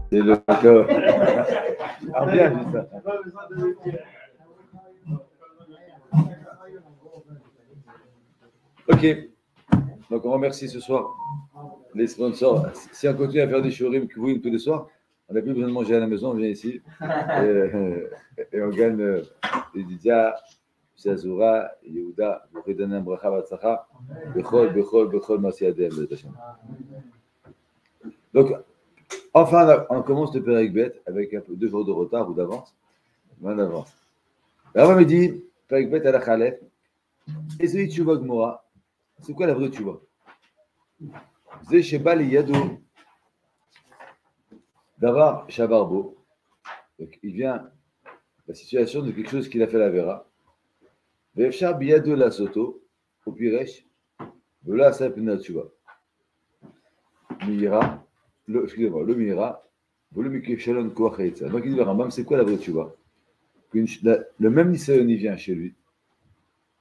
C'est le cas. Ah, bien, dit ça. Ok. Donc, on remercie ce soir les sponsors. Si on continue à faire des showrooms que vous tous les soirs, on n'a plus besoin de manger à la maison, on vient ici et on gagne des Didia, Shazura, Yehuda, Bouchidanem, Bracha, Vatsacha, Bechol, Masiadem. Donc, enfin, on commence le Pérec Bet avec un peu 2 jours de retard ou d'avance, mais en avance. Alors, on me dit, Pérec Bet à la Khalef, Ezei Tchouva Gmora, c'est quoi la vraie Tchouva? Zé Shebal Yado, Davar Shabarbo. Donc, il vient la situation de quelque chose qu'il a fait la Vera. Vefshar Biyado la Soto, au Piresh, Vela Sapina Tchouva. Mira, excusez-moi, le Mira, Volumike Shalom Koachetza. Donc, il dit le Rambam, c'est quoi la vraie Tchouva? Le même Nisayon, il vient chez lui.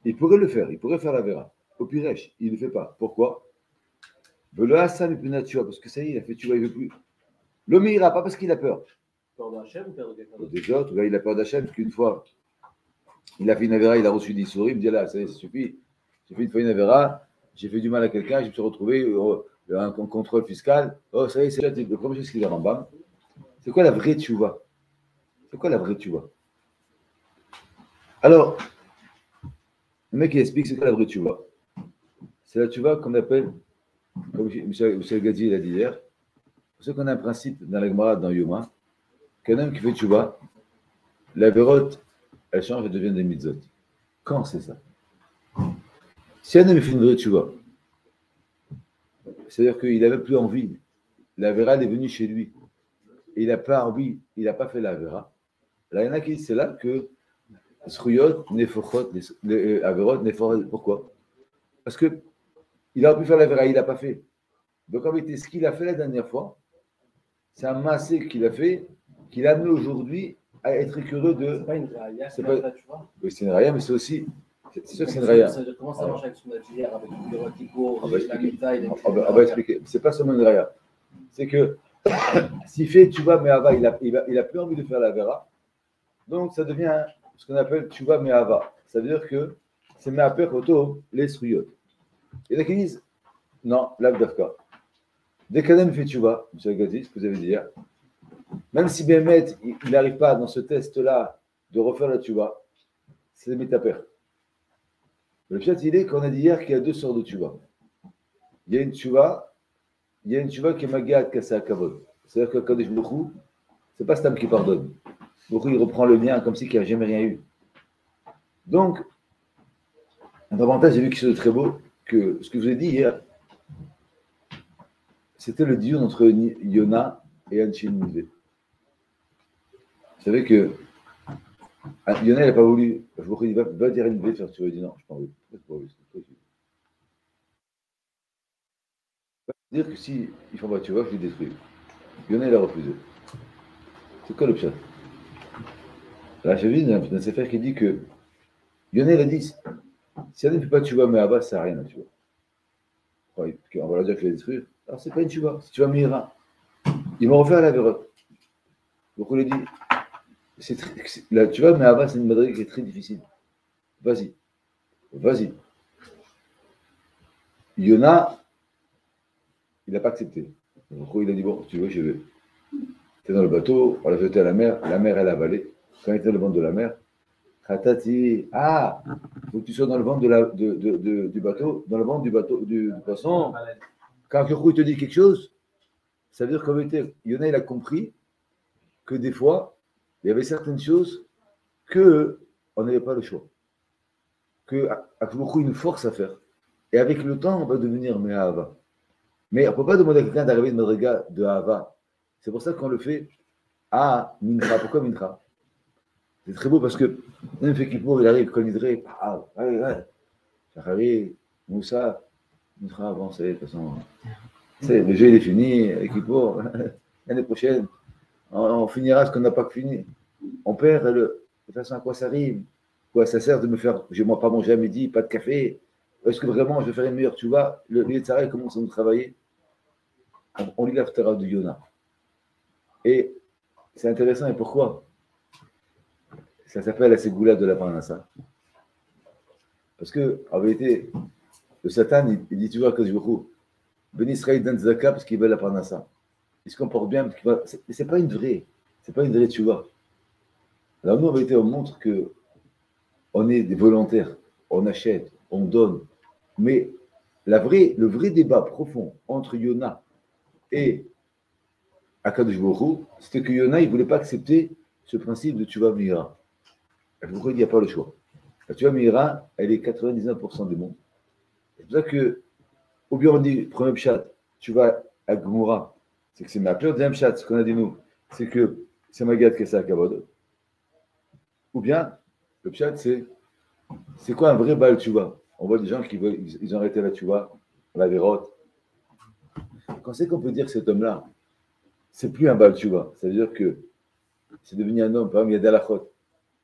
Il pourrait le faire, il pourrait faire la Vera. Au Piresh, il ne le fait pas. Pourquoi? Vela Sapina Tchouva, parce que ça y est, il a fait Tchouva, il ne veut plus. L'homme ira pas parce qu'il a peur. Peur d'Hachem ou peur de quelqu'un d'autre? Des autres, il a peur d'Hachem, parce qu'une fois, il a fait une avéra, il a reçu des souris, il me dit là, ça suffit. J'ai fait une fois une avéra, j'ai fait du mal à quelqu'un, je me suis retrouvé un contrôle fiscal. Oh, ça y est, c'est la première chose qu'il a en bas. C'est quoi la vraie tchouva? C'est quoi la vraie tchouva? Alors, le mec il explique c'est quoi la vraie tchouva. C'est la tchouva qu'on appelle, comme M. Gadji l'a dit hier, pour ce qu'on a un principe dans la Gemara, dans Yoma, qu'un homme qui fait tchouva, la vérote, elle change et devient des mitzvot. Quand c'est ça? Si un homme fait une vraie tchouva, c'est-à-dire qu'il n'avait plus envie, la véra est venue chez lui, et il n'a pas envie, il n'a pas fait la véra. Là, il y en a qui disent c'est là que Sruyot, Nefochot, les Averot, Nefochot. Pourquoi? Parce qu'il aurait pu faire la véra, il n'a pas fait. Donc en réalité, ce qu'il a fait la dernière fois, c'est un massé qu'il a fait, qu'il a amené aujourd'hui à être curieux de. C'est pas une raya, c'est pas... tu vois. Oui, c'est une raya, mais c'est aussi. C'est sûr que c'est une raya. Comment ça marche avec son hier, avec le Rotico, on va expliquer. On va expliquer. C'est pas seulement une raya. C'est que s'il fait Tchouva Me'ava, il a plus envie de faire la vera. Donc ça devient ce qu'on appelle Tchouva Me'ava. Ça veut dire que c'est Me'aper Koto, les Sruyot. Il y en a qui disent non, l'Avdavka. Dès qu'un homme fait Tchouva, M. Gadi, ce que vous avez dit hier, même si Bémet, il n'arrive pas dans ce test-là de refaire la Tchouva, c'est Métaper. Le chat, il est qu'on a dit hier qu'il y a 2 sortes de Tchouva. Il y a une Tchouva qui est Magat Kassa Kavod. C'est-à-dire que Kadosh Baruch Hu, c'est pas Stam qui pardonne. Baruch Hu, il reprend le lien comme si il n'y a jamais rien eu. Donc, un avantage, j'ai vu quelque chose de très beau, que ce que je vous ai dit hier, c'était le dieu entre Yona et Anshin Nivé. Vous savez que Yona, il n'a pas voulu. Baruch Hu, il va dire à Nivé de faire tuer. Il dit non, je n'ai pas envie. Dire que si ils font tu vois, je les détruis. Yona, il a refusé. C'est quoi le pshat? Là, j'ai vu dans un sefer qui dit que Yona, il a dit si elle ne fait pas tu vois, mais Abba, ça n'a rien, tu vois. On va leur dire que je vais détruire. Alors, c'est pas une tu vois, si tu vas Mira. Ils vont refaire la vérote. Donc, on lui dit là, tu vois, mais Abba, c'est une madrigue qui est très difficile. Vas-y. Yona, il n'a pas accepté. Donc, il a dit bon, tu veux, je vais. Tu es dans le bateau, on l'a jeté à la mer, elle a avalé. Quand il était dans le ventre de la mer, Khatati, il faut que tu sois dans le ventre du bateau, dans le ventre du poisson. Quand Kirkou te dit quelque chose, ça veut dire qu'en vérité, Yona, il a compris que des fois, il y avait certaines choses qu'on n'avait pas le choix. Que Kirkou, il nous force à faire. Et avec le temps, on va devenir Me'ahava. Mais on ne peut pas demander à quelqu'un d'arriver de Madriga de Ahava. C'est pour ça qu'on le fait à Mincha. Pourquoi Mincha? C'est très beau parce que même fait Kippour, il arrive, Kol Nidre, Shachari, Moussa, Mincha avancé, de toute façon. Le jeu il est fini, Kippour, l'année prochaine, on finira ce qu'on n'a pas fini. On perd de toute façon à quoi ça rime? Quoi ça sert de me faire, je ne pas manger à midi, pas de café? Est-ce que vraiment je vais faire une meilleure tchouva? Le Yetzirah commence à nous travailler. On lit l'Aftara de Yona. Et c'est intéressant, et pourquoi? Ça s'appelle la ségoula de la Parnassa. Parce que, en vérité, le Satan, il dit toujours à Kajbourou, Ben Israël donne Zaka parce qu'il veut la Parnassa. Il se comporte bien parce qu'il va. C'est pas une vraie. C'est pas une vraie tchouva. Alors nous, en vérité, on montre que on est des volontaires, on achète, on donne. Mais le vrai débat profond entre Yona et Akadosh Baruch Hu, c'était que Yona, il ne voulait pas accepter ce principe de Tchouva Mira. Pourquoi il n'y a pas le choix? La Tchouva Mira, elle est 99% du monde. C'est pour ça que, ou bien on dit, premier pshat, Tchouva Agmura, c'est que c'est ma peur. Deuxième pshat, ce qu'on a dit nous, c'est que c'est Magat Kessa Kavod. Ou bien, le pshat, c'est quoi un vrai Baal Tchouva? On voit des gens qui veulent, ils ont arrêté la Tchouva, la vérote. Quand c'est qu'on peut dire que cet homme-là, c'est plus un Baal Tchouva, c'est-à-dire que c'est devenu un homme, par exemple, il y a des halachot.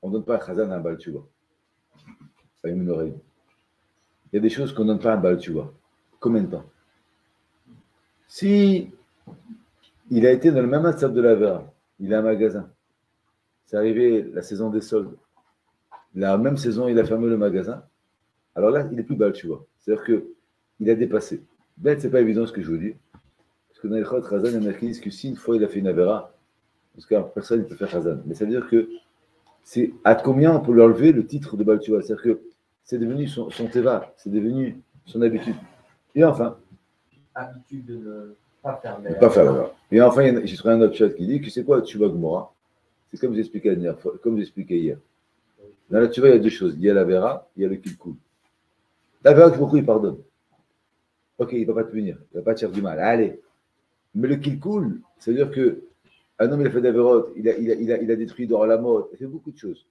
On ne donne pas un chazan à un Baal Tchouva. Il y a des choses qu'on ne donne pas à un Baal Tchouva. Combien de temps? Si il a été dans le même stade de la Vera, il a un magasin, c'est arrivé la saison des soldes, la même saison, il a fermé le magasin, alors là, il n'est plus Baal Tchouva. C'est-à-dire qu'il a dépassé. Ben, c'est pas évident ce que je vous dis. Parce que dans les Chot, Chazan, il y en a qui disent que si une fois il a fait une Avera, parce que personne ne peut faire Chazan. Mais ça veut dire que c'est à combien on peut lui enlever le titre de Baal Tchouva. C'est-à-dire que c'est devenu son teva, c'est devenu son habitude. Et enfin. Habitude de ne pas faire de pas faire l'Avera. Et enfin, j'ai trouvé un autre chat qui dit que c'est quoi Tchouva Gmora? C'est comme j'expliquais la dernière fois, comme j'expliquais hier. Dans la Tchouva, il y a deux choses. Il y a l'Avera, il y a le Kilkoul. L'Avera, pourquoi il pardonne? Ok, il ne va pas te punir, il ne va pas te faire du mal. Allez. Mais le Kilkoul, c'est-à-dire que un homme, il a fait d'Averot, il a détruit dans la mode, il a fait beaucoup de choses.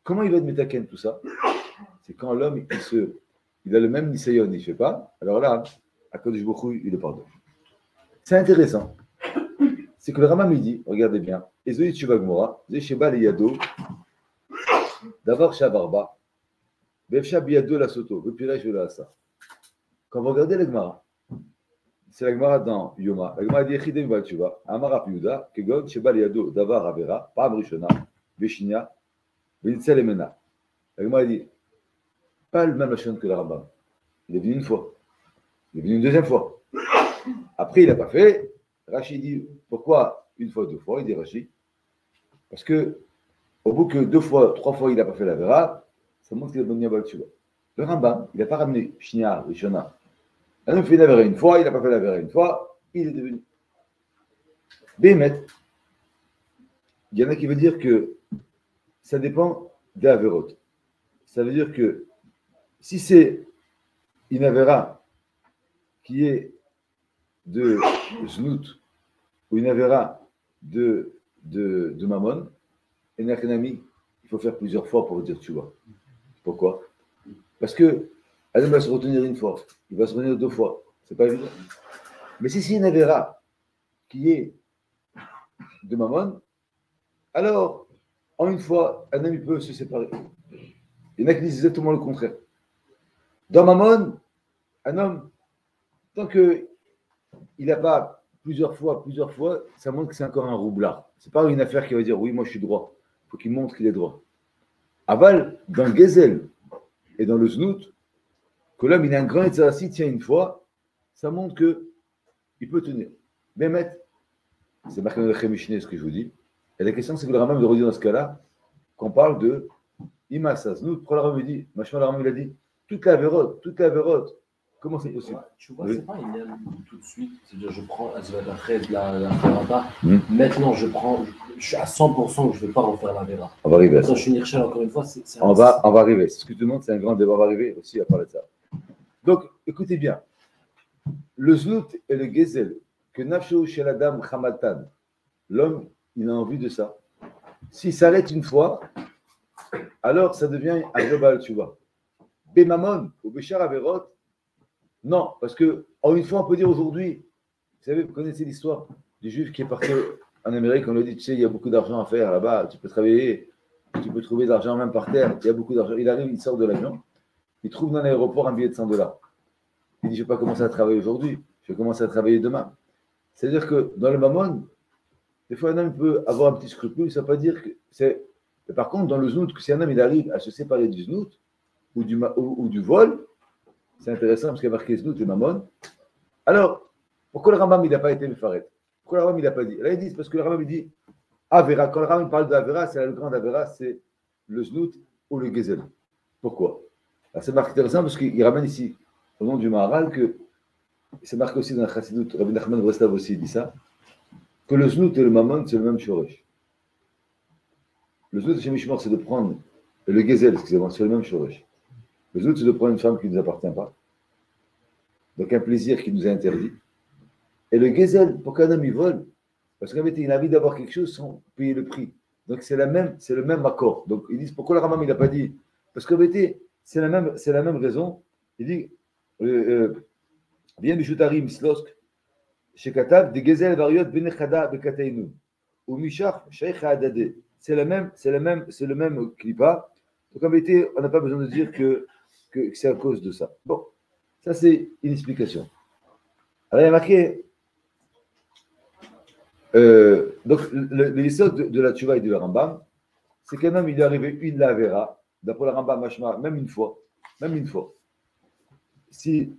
Comment il va être métaken tout ça? C'est quand l'homme, il a le même nisayon, il ne fait pas, alors là, à Kodesh Baruch Hu, il le pardonne. C'est intéressant. C'est que le Rama me dit, regardez bien, Ezoït Shuvagmora, Zesheba Liyado, Davar Shabarba, Befsha Biyado la Soto, Vepiraj Asa. Quand vous regardez la Gemara, c'est la Gemara dans Yoma. La Gemara dit Echidem Baal Tshuva, Amar Piuda, Kegon, Sheba Liyado, Davar Avera, Pam Rishona, Veshinia, Venitzel Emena. La Gemara dit, pas le même Lachon que le Rambam. Il est venu une fois. Il est venu une deuxième fois. Après, il n'a pas fait. Rachid dit, pourquoi une fois, deux fois? Il dit Rachid, parce que au bout que deux fois, trois fois, il n'a pas fait la Vera, ça montre qu'il a donné Baal Tshuva. Le Rambam, il n'a pas ramené Shinia, Rishona. Un homme fait la Vera une fois, il n'a pas fait la Vera une fois, il est devenu. Bémet, il y en a qui veut dire que ça dépend des Averot. Ça veut dire que si c'est une Avera qui est de Znout ou une Avera de Mammon, il faut faire plusieurs fois pour dire tu vois. Pourquoi? Parce que Adam va se retenir une fois, il va se retenir deux fois. C'est pas évident. Mais si c'est une Avera qui est de Mammon, alors, en une fois, un homme peut se séparer. Il y en a qui disent exactement le contraire. Dans Mammon, un homme, tant qu'il n'a pas plusieurs fois, ça montre que c'est encore un roublard. Ce n'est pas une affaire qui va dire oui, moi je suis droit. Il faut qu'il montre qu'il est droit. Aval, dans le Gezel et dans le Znout, que l'homme il a un grand Etzarasi, tient une fois, ça montre qu'il peut tenir. Mais mettre, c'est marqué dans le Chemishné, ce que je vous dis. Et la question, c'est que le Rambam de redire dans ce cas-là, qu'on parle de Imasa Znout. Pourquoi le Rambam dit, machin, le Rambam il a dit, toute la vérote, comment c'est possible? Tu vois, c'est pas une aile tout de suite. C'est-à-dire, je prends la Ferrata. Maintenant, je suis à 100% que je ne vais pas refaire la Vera. On va arriver à ça. Quand je suis Nirchel, encore une fois, on va arriver. C'est ce que tu demandes, c'est un grand débat. On va arriver aussi à parler de ça. Donc, écoutez bien. Le Znout et le Gezel, que Nafshu chez la dame Hamatan, l'homme, il a envie de ça. S'il s'arrête une fois, alors ça devient un global, tu vois. Bemamon ou Béchar Averot, non, parce que en une fois, on peut dire aujourd'hui, vous savez, vous connaissez l'histoire du juif qui est parti en Amérique, on lui dit, tu sais, il y a beaucoup d'argent à faire là-bas, tu peux travailler, tu peux trouver de l'argent même par terre, il y a beaucoup d'argent. Il arrive, il sort de l'avion, il trouve dans l'aéroport un billet de $100. Il dit, je ne vais pas commencer à travailler aujourd'hui, je vais commencer à travailler demain. C'est-à-dire que dans le Mammon, Des fois, un homme peut avoir un petit scrupule, ça ne veut pas dire que c'est. Mais par contre, dans le znout, que si un homme il arrive à se séparer du znout ou du vol, c'est intéressant parce qu'il y a marqué znout et mammon. Alors, pourquoi le Rambam il n'a pas été mefaret? Pourquoi le Rambam il n'a pas dit? Là, ils disent parce que le Rambam il dit Avera. Quand le Rambam parle d'Avera, c'est le grand Avera, c'est le znout ou le gezel. Pourquoi? Alors, c'est marqué intéressant parce qu'il ramène ici, au nom du Maharal, que c'est marqué aussi dans la Chassidut, Rabbi Nachman Breslav aussi dit ça, que le znout et le mammon, c'est le même shoresh. Le znout chez Mishmor, c'est de prendre, et le gezel, excusez-moi, c'est le même shoresh. Le znout, c'est de prendre une femme qui ne nous appartient pas, donc un plaisir qui nous est interdit. Et le gezel, pour qu'un homme y vole, parce qu'en fait, il a envie d'avoir quelque chose sans payer le prix. Donc c'est le même accord. Donc ils disent pourquoi le Rambam il n'a pas dit? Parce qu'en fait, c'est la même raison. Il dit bien Bishutarim Slosk chez Katav de Gezel Variot Benechada Bekateinu ou Mishach Sheikh Adade. C'est le même clipa. Donc en vérité, on n'a pas besoin de dire que c'est à cause de ça. Bon, ça c'est une explication. Alors il y a marqué donc l'histoire de la Tchouva et de la Rambam, c'est qu'un homme il est arrivé une lavera, d'après la Rambam Mashma, même une fois. Si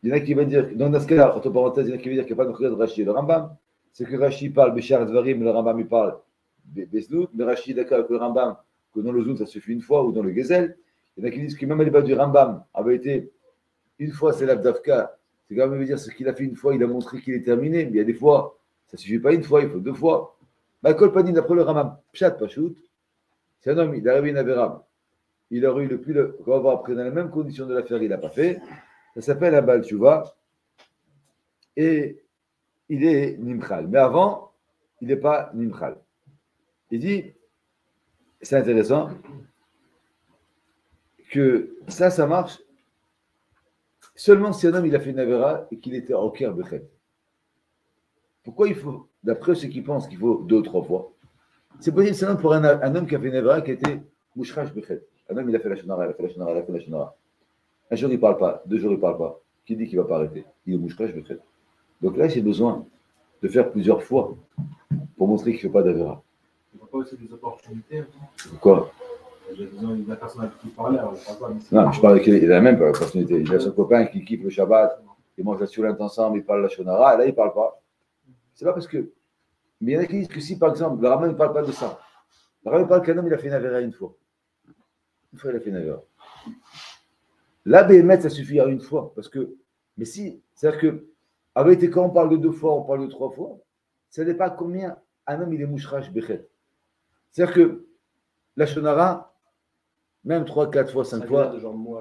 il y en a qui vont dire, donc dans ce cas-là, entre parenthèses, il y en a qui vont dire qu'il n'y a pas de regret de Rashi et le Rambam, c'est que Rashi parle Béchar Dvarim, le Rambam il parle Besnout, mais Rashi est d'accord avec le Rambam que dans le Zout ça suffit une fois ou dans le Gezel. Il y en a qui disent que même les bas du Rambam avait été une fois c'est l'Avdavka, c'est quand même dire ce qu'il a fait une fois, il a montré qu'il est terminé, mais il y a des fois, ça ne suffit pas une fois, il faut deux fois. Michael Panin, d'après le Rambam, Pshat Pachout, c'est un homme, il est arrivé une Avéram, il aurait eu qu'on va voir après dans les mêmes conditions de l'affaire, il n'a pas fait. Ça s'appelle un Baal Tshuva et il est Nimchal. Mais avant, il n'est pas Nimchal. Il dit, c'est intéressant, que ça marche seulement si un homme il a fait une Avera et qu'il était en Ker Bechet. Pourquoi il faut, d'après ceux qui pensent qu'il faut 2 ou 3 fois, c'est possible seulement pour un homme qui a fait une Avera qui a été Mouchrash Bechet. Un homme il a fait la Shonara, il a fait la Shonara, il a fait la Shonara. Un jour, il ne parle pas. 2 jours, il ne parle pas. Qui dit qu'il ne va pas arrêter? Il est moucherait, je me traite. Donc là, j'ai besoin de faire plusieurs fois pour montrer qu'il ne fait pas d'Avera. Il ne faut pas aussi des opportunités. Quoi? La personne avec qui il parlait, on ne parle pas. Non, je parle qu'il a la même opportunité. Il a son copain qui kiffe le Shabbat, ils mangent la soulente ensemble, ils parlent la Shonara, et là, il ne parle pas. C'est pas parce que. Mais il y en a qui disent que si, par exemple, le Raman ne parle pas de ça. Le Raman parle qu'un homme, il a fait une Avera une fois. Une fois, il a fait une Avera. Là, BMF, ça suffit à une fois. Parce que, mais si, c'est-à-dire que, avec quand on parle de 2 fois, on parle de 3 fois, ça n'est pas combien un homme il est mouchrash bechet. C'est-à-dire que la shonara, même 3, 4 fois, 5 fois,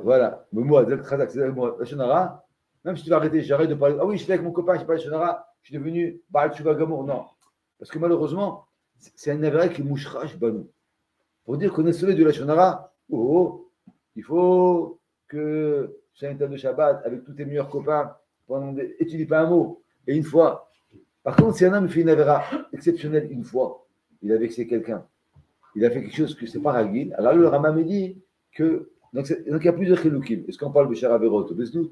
voilà, le mois, la shonara, même si tu vas arrêter, j'arrête de parler, ah oui, je suis avec mon copain, je parle de shonara, je suis devenu Baal Tshuva Gamour, non. Parce que malheureusement, c'est un avéré qui est mouchrash banou. Pour dire qu'on est sauvé de la shonara, il faut que j'ai un tas de Shabbat avec tous tes meilleurs copains et tu dis pas un mot. Et une fois. Par contre, si un homme fait une avéra exceptionnelle une fois, il a vexé quelqu'un, il a fait quelque chose que c'est pas ragil, alors le Rama me dit que. Donc il y a plusieurs chiloukim. Est-ce qu'on parle de Bechar Averot ou Besnout?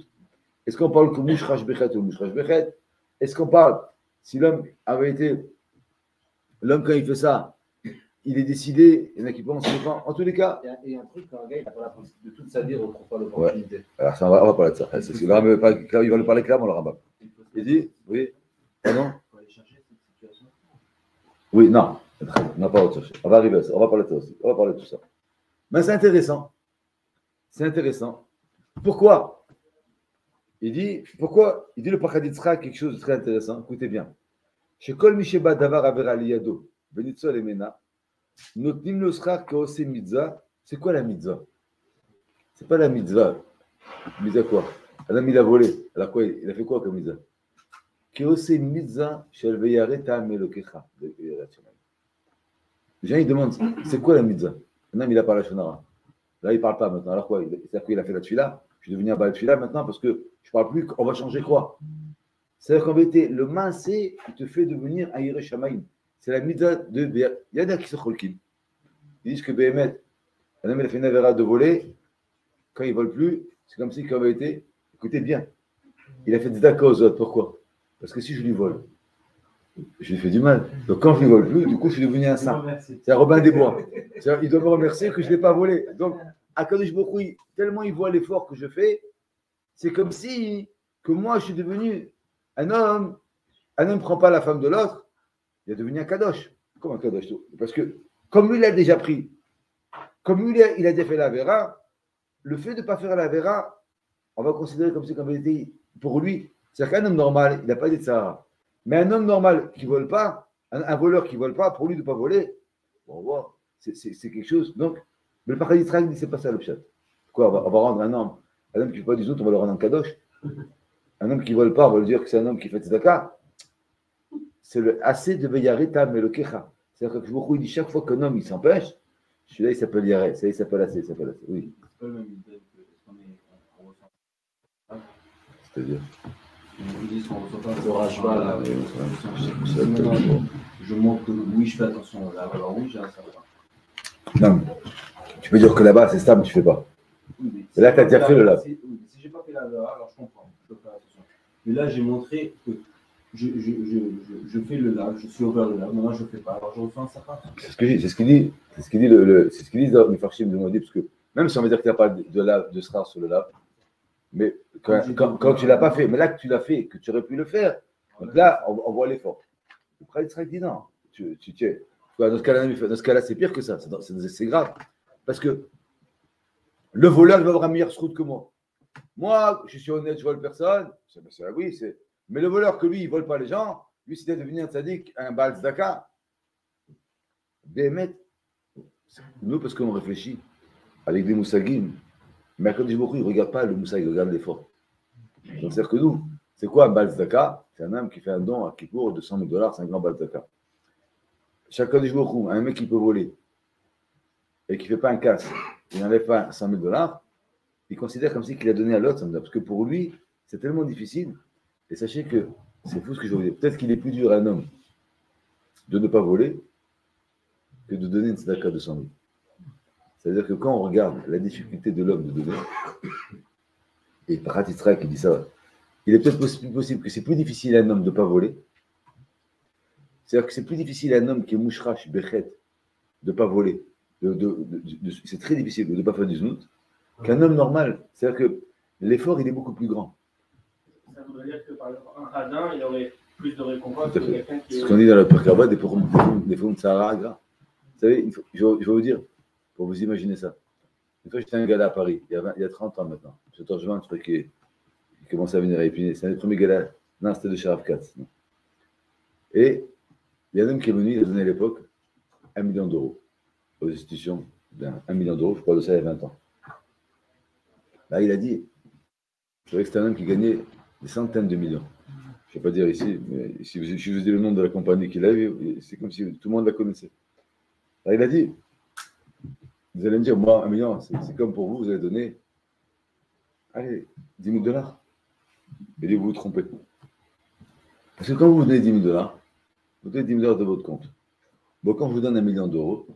Est-ce qu'on parle que Mouchrash Bechet ou Mouchrash Bechet? Est-ce qu'on parle, si l'homme avait été. L'homme, quand il fait ça, il est décidé, il y en a qui pensent que en tous les cas. Il y a un truc quand un gars il n'a pas la possibilité de toute sa vie retrouve pas l'opportunité. Ouais. Alors ça, on va parler de ça. C'est ce que le Rambam il va le parler clairement, le Rambam. Il dit, oui, pardon. Oui, non, on n'a pas autre chose. On va arriver à ça, on va parler de ça aussi. On va parler de tout ça. Mais c'est intéressant. C'est intéressant. Pourquoi? Il dit le Pachaditzra quelque chose de très intéressant. Écoutez bien. Chez Kol Misheba Davar Aver Aliyado, Benitzol Emena, Notnim Nosrar Kaose Mitzvah. C'est quoi la mitzvah? C'est pas la mitzvah. Mitzvah quoi? Adam il a volé. Alors quoi? Il a fait quoi comme mitzvah? Kaose Mitzvah Shel Veyareta Melokecha. Les gens ils demandent c'est quoi la mitzvah? Adam il a pas la shonara. Là il parle pas maintenant. Alors quoi? C'est-à-dire qu'il a fait la tefila. Je suis devenu un baal tefila maintenant parce que je parle plus. On va changer quoi? C'est-à-dire qu'en vérité, le maasé, il te fait devenir un Yireh Shamayim. C'est la mitzvah de Béa. Il y en a qui se cholkin. Ils disent que Béhémet, un homme il a fait une avéra de voler, quand il ne vole plus, c'est comme si, qu'en vérité, écoutez bien, il a fait des tzedaka aux autres. Pourquoi? Parce que si je lui vole, je lui fais du mal. Donc quand je ne vole plus, du coup, je suis devenu un saint. C'est un Robin des Bois. Il doit me remercier que je ne l'ai pas volé. Donc, Akadosh Baruch Hu, tellement il voit l'effort que je fais, c'est comme si que moi, je suis devenu un homme. Un homme ne prend pas la femme de l'autre, il est devenu un kadosh. Comme un kadosh. Parce que, comme lui, il a déjà pris, comme lui, il a déjà fait la vera, le fait de ne pas faire la vera, on va considérer comme si, comme il était pour lui. C'est-à-dire qu'un homme normal, il n'a pas dit de Sahara. Mais un homme normal qui ne vole pas, un voleur qui ne vole pas, pour lui de ne pas voler, bon, voilà, c'est quelque chose. Donc, mais le paradis d'Israël dit c'est pas ça le pshat. Quoi, on va rendre un homme qui ne fait pas du tout, on va le rendre un kadosh. Un homme qui ne vole pas, on va lui dire que c'est un homme qui fait tzedaka. C'est le assez de Veyareta Melokecha. C'est-à-dire que beaucoup il dit chaque fois qu'un homme il s'empêche, celui-là il s'appelle Yaré, celui-là il s'appelle assez, il s'appelle assez. Oui. C'est pas le même idée que ce qu'on est en ressent. C'est-à-dire Ils disent qu'on ressent pas Le rajba, là, je montre que oui, je fais attention. Là, alors oui, j'ai un certain. Non, tu peux dire que là-bas c'est stable, mais tu ne fais pas. Oui, Et là, tu as déjà fait le lave. Si je n'ai pas fait la lave, alors je comprends, je peux faire attention. Mais là, j'ai montré que je fais le lave, je suis ouvert le lave, maintenant je ne fais pas, alors je refais un certain. C'est ce qu'il dit, c'est ce qu'il dit les Farshim de Modi, parce que même si on va dire que tu n'as pas de lave, de srar sur le lave, mais quand tu ne l'as pas fait, mais là que tu l'as fait, que tu aurais pu le faire, donc là, on voit l'effort. Le Khalid Srak dit non, tu tiens. Dans ce cas-là, c'est pire que ça, c'est grave. Parce que le voleur, il va avoir un meilleur route que moi. Moi, je suis honnête, je vole personne. Oui, c'est. Mais le voleur que lui, il ne vole pas les gens, lui, c'était devenu un tzaddik, un Baal Tzedaka. Béhémet. Nous, parce qu'on réfléchit avec des moussagim, mais quand je il ne regarde pas le moussag, il regarde l'effort. Donc, c'est-à-dire que nous, c'est quoi un Baal Tzedaka? C'est un homme qui fait un don à Kippour de $100 000, c'est un grand Baal Tzedaka. Chaque fois, un mec qui peut voler et qui ne fait pas un casse, il n'enlève pas $100 000, il considère comme si qu'il a donné à l'autre, parce que pour lui, c'est tellement difficile. Et sachez que c'est fou ce que je vais vous dire. Peut-être qu'il est plus dur à un homme de ne pas voler que de donner une tzedaka de 100 000. C'est-à-dire que quand on regarde la difficulté de l'homme de donner, et Pratitra qui dit ça, il est peut-être possible que c'est plus difficile à un homme de ne pas voler. C'est-à-dire que c'est plus difficile à un homme qui est mouchrache, bechet, de ne pas voler. C'est très difficile de ne pas faire du znout qu'un homme normal. C'est-à-dire que l'effort, il est beaucoup plus grand. Ça voudrait dire que par exemple, un radin, il aurait plus de récompense que quelqu'un qui est. Ce qu'on dit dans le Perkaba, des fois, Sahara gras. Vous savez, je vais vous dire, pour vous imaginer ça. Une fois, j'étais à un gala à Paris, il y a 30 ans maintenant. Je te rejoins, je crois qu'il commençait à venir à Épinay. C'est un des premiers galas. Non, c'était de Sharaf Katz. Et il y a un homme qui est venu, il a donné à l'époque 1 million d'euros aux institutions. 1 million d'euros, je crois de ça il y a 20 ans. Là, il a dit, je savais que c'était un homme qui gagnait des centaines de millions. Je ne vais pas dire ici, mais si je vous dis le nom de la compagnie qu'il a eu, c'est comme si tout le monde la connaissait. Là, il a dit, vous allez me dire, moi, 1 million, c'est comme pour vous, vous allez donner, allez, 10 000 $. Il dit, vous vous trompez. Parce que quand vous donnez 10 000 $, vous donnez 10 000 $ de votre compte. Bon, quand je vous donne 1 million d'euros,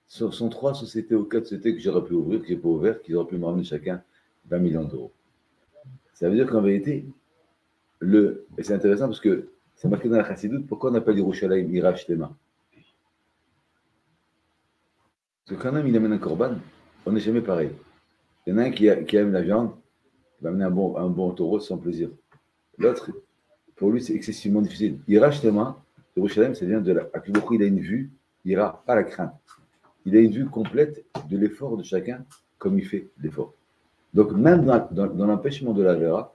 ce sont 3 sociétés ou 4 sociétés que j'aurais pu ouvrir, que je n'ai pas ouvert, qui auraient pu me ramener chacun 20 millions d'euros. Ça veut dire qu'en vérité, et c'est intéressant parce que c'est marqué dans la Chassidoute, pourquoi on appelle Yerushalayim Ira Shlema? Parce que quand un homme il amène un korban, on n'est jamais pareil. Il y en a un qui aime la viande, il va amener un bon taureau sans plaisir. L'autre, pour lui, c'est excessivement difficile. Ira Shlema, Yerushalayim, ça vient de la. À plus beaucoup, il a une vue, Ira, pas la crainte. Il a une vue complète de l'effort de chacun, comme il fait l'effort. Donc, même dans l'empêchement de la vera,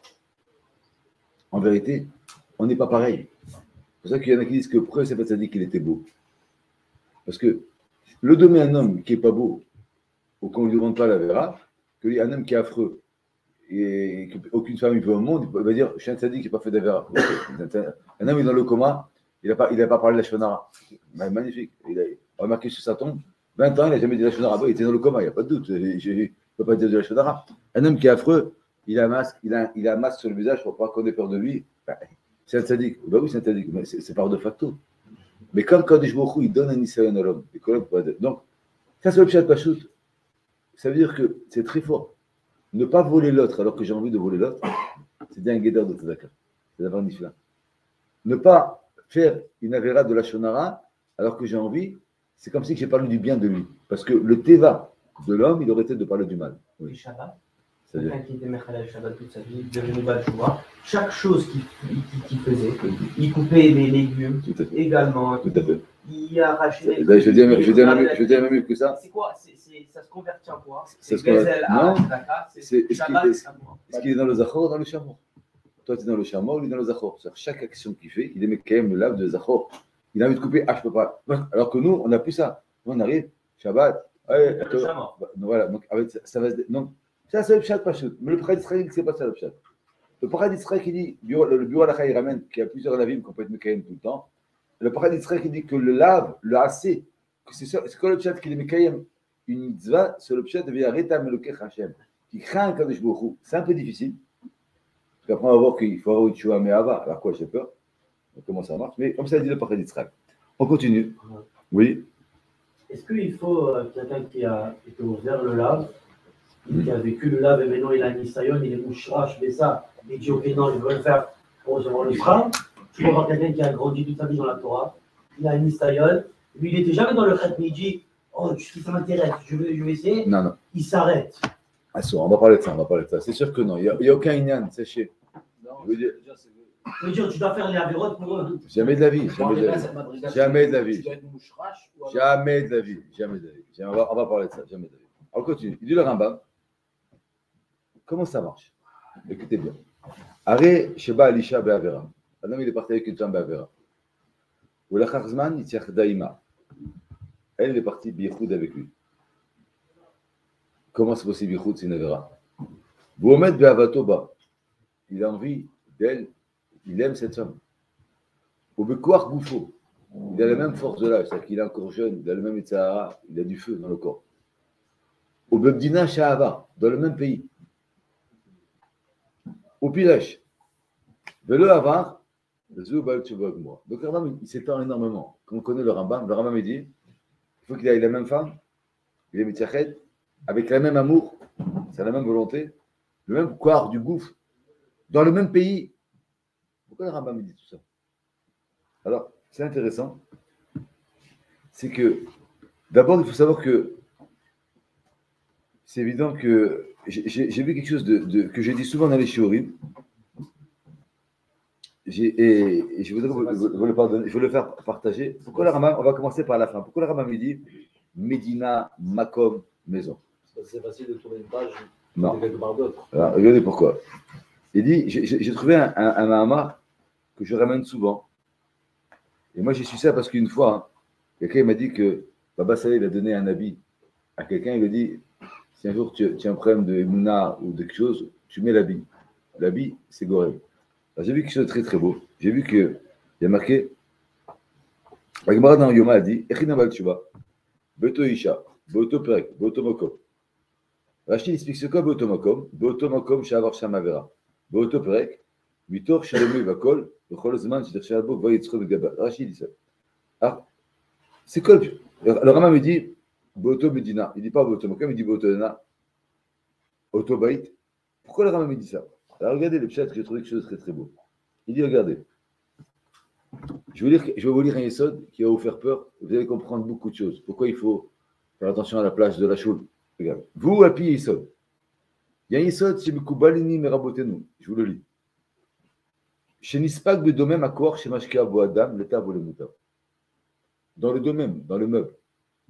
en vérité, on n'est pas pareil. C'est pour ça qu'il y en a qui disent que pourquoi c'est pas ça dit qu'il était beau. Parce que le donner à un homme qui n'est pas beau, ou qu'on ne lui rende pas la vera, un homme qui est affreux, et qu'aucune femme ne peut au monde, il va dire, je suis un tzaddik qui n'a pas fait de la vera. Un homme est dans le coma, il n'a pas parlé de la shonara. Magnifique. Il a remarqué sur sa tombe, 20 ans, il n'a jamais dit la shonara. Il était dans le coma, il n'y a pas de doute. Je ne peux pas dire de la shonara. Un homme qui est affreux, il a un masque sur le visage pour pas qu'on ait peur de lui. C'est un tzaddik. Ben oui, c'est un tzaddik, mais c'est par de facto. Mais comme Kadosh Baruch Hu, il donne un Nisayon à l'homme. Donc, ça c'est le Pshat Pashut. Ça veut dire que c'est très fort. Ne pas voler l'autre alors que j'ai envie de voler l'autre, c'est bien un guédard de tzedaka. C'est d'avoir nifla. Ne pas faire une avéra de la shonara alors que j'ai envie, c'est comme si j'ai parlé du bien de lui. Parce que le teva de l'homme, il aurait été de parler du mal. Oui. Shabbat, C'est-à-dire quelqu'un qui était Mechalel Shabbat toute sa vie, devenu Baal Tshuva, chaque chose qu'il faisait, il coupait les légumes tout à fait. également, Tout à fait. il arrachait. Je dis même mieux que ça. C'est quoi? Ça se convertit en quoi? C'est C'est Bezel non, à Tzedaka, c'est Shabbat à moi. est-ce qu'il est dans le Zachor ou dans le Shamor? Toi, tu es dans le Shamor, lui dans le Zachor. C'est-à-dire, chaque action qu'il fait, il aimait quand même le lave de Zachor. Il a envie de couper, je peux pas. Alors que nous, on n'a plus ça. Nous, on arrive, Shabbat. Ouais, Le Shamor. voilà, donc avec ça va se. Donc, ça, c'est le Pshat, pas Pshat. Mais le Parad d'Israël, c'est pas ça le Pshat. Le Parad d'Israël qui dit, le bureau à la il ramène, qui a plusieurs navires qu'on peut être Mekayem tout le temps. Le Parad d'Israël qui dit que le lave, le assez, que c'est quoi le Pshat qui est Mekayem? Une mitzvah, c'est le Pshat de Viareta Melokech Hashem, qui craint Kadosh Baruch Hu. C'est un peu difficile. Parce qu'après, on va voir qu'il faut avoir une Tchouva Me'ava. Alors quoi, j'ai peur. Comment ça marche? Mais comme ça dit le Parad d'Israël. On continue. Oui. Est-ce qu'il faut quelqu'un qui a été ouvert le lave, qui a vécu le lave et maintenant il a un Nisayon, il est mouchrache, mais ça, il dit ok, non, je veux le faire pour recevoir le frein. Tu peux avoir quelqu'un qui a grandi toute sa vie dans la Torah, il a un Nisayon, lui il n'était jamais dans le Chet, mais il dit oh, ça m'intéresse, je vais essayer. Non. Il s'arrête. On va parler de ça, C'est sûr que non. Il n'y a aucun Inyan, sachez. Non, Je veux dire, Je veux dire, tu dois faire les avérotes pour eux. jamais de la vie. Jamais de la vie. Tu dois être mouchrache ou alors- Jamais de la vie. On va parler de ça. Jamais de la vie. On continue. Il dit le Rambam. Comment ça marche? Écoutez bien. Aré Sheba Alisha Be'avera. Un homme, il est parti avec une femme Be'avera. Ou la Charzman, il tient Daïma. Elle est partie Bichoud avec lui. Comment c'est possible Bichoud, c'est une Avera? Vous remettez Be'avatoba. Il a envie d'elle. Il aime cette femme. Au Bekouar Goufo. Il a la même force de l'âge, c'est-à-dire qu'il est encore jeune, il a le même Etzahara, il a du feu dans le corps. Au Bebdina Shahava, dans le même pays. Au Piresh. Velo Avar, Zubal Tchubagmoa. Donc le Rambam, il s'étend énormément. Quand on connaît le Rambam il dit il faut qu'il ait la même femme, il est Mitzachet, avec le même amour, c'est la même volonté, le même couard du gouffre, dans le même pays. Pourquoi le Rambam dit tout ça? Alors, c'est intéressant. C'est que, d'abord, il faut savoir que c'est évident que j'ai vu quelque chose que j'ai dit souvent dans les shiurim. Et je voudrais vous le pardonner, je veux le faire partager. Pourquoi le Rambam, on va commencer par la fin. Pourquoi le Rambam dit Médina, Makom, maison? C'est facile de trouver une page Non. de quelque part d'autre. Alors, regardez pourquoi. Il dit j'ai trouvé un Mahamar que je ramène souvent. Et moi, j'ai su ça parce qu'une fois, quelqu'un m'a dit que Baba Saleh a donné un habit à quelqu'un. Il lui a dit si un jour tu as un problème de Emouna ou de quelque chose, tu mets l'habit. L'habit, c'est Gorem. J'ai vu quelque chose de très très beau. J'ai vu qu'il y a marqué la Gemara dans Yoma a dit Echina Bal Tshuva, Beto Isha, Beto Perek, Beto Mokom. Rachid explique ce qu'est Beto Mokom, Beto Mokom Shavar Shamavera, Beto Perek, Mitor Shalomé Vakol, Bechol Zman Shidr Bo Vayitzro Begaba. Rachid dit ça. Alors, c'est quoi le Rama me dit Beto Medina. Il ne dit pas Beto Mokom, il dit Beto Dana, Beto Bayit. Pourquoi le Rama me dit ça? Alors regardez le pshat, j'ai trouvé quelque chose de très très beau. Il dit regardez, je vais vous lire un Yesod qui va vous faire peur, vous allez comprendre beaucoup de choses. Pourquoi il faut faire attention à la plage de la choule. Regarde, vous, Api Yesod, il y a un Yesod, c'est Mekoubalini Merabotenu, je vous le lis. Chez Nispak, le domaine à Kor, chez Mashka Abou Adam, l'état vaut le mouta. Dans le domaine, dans le meuble,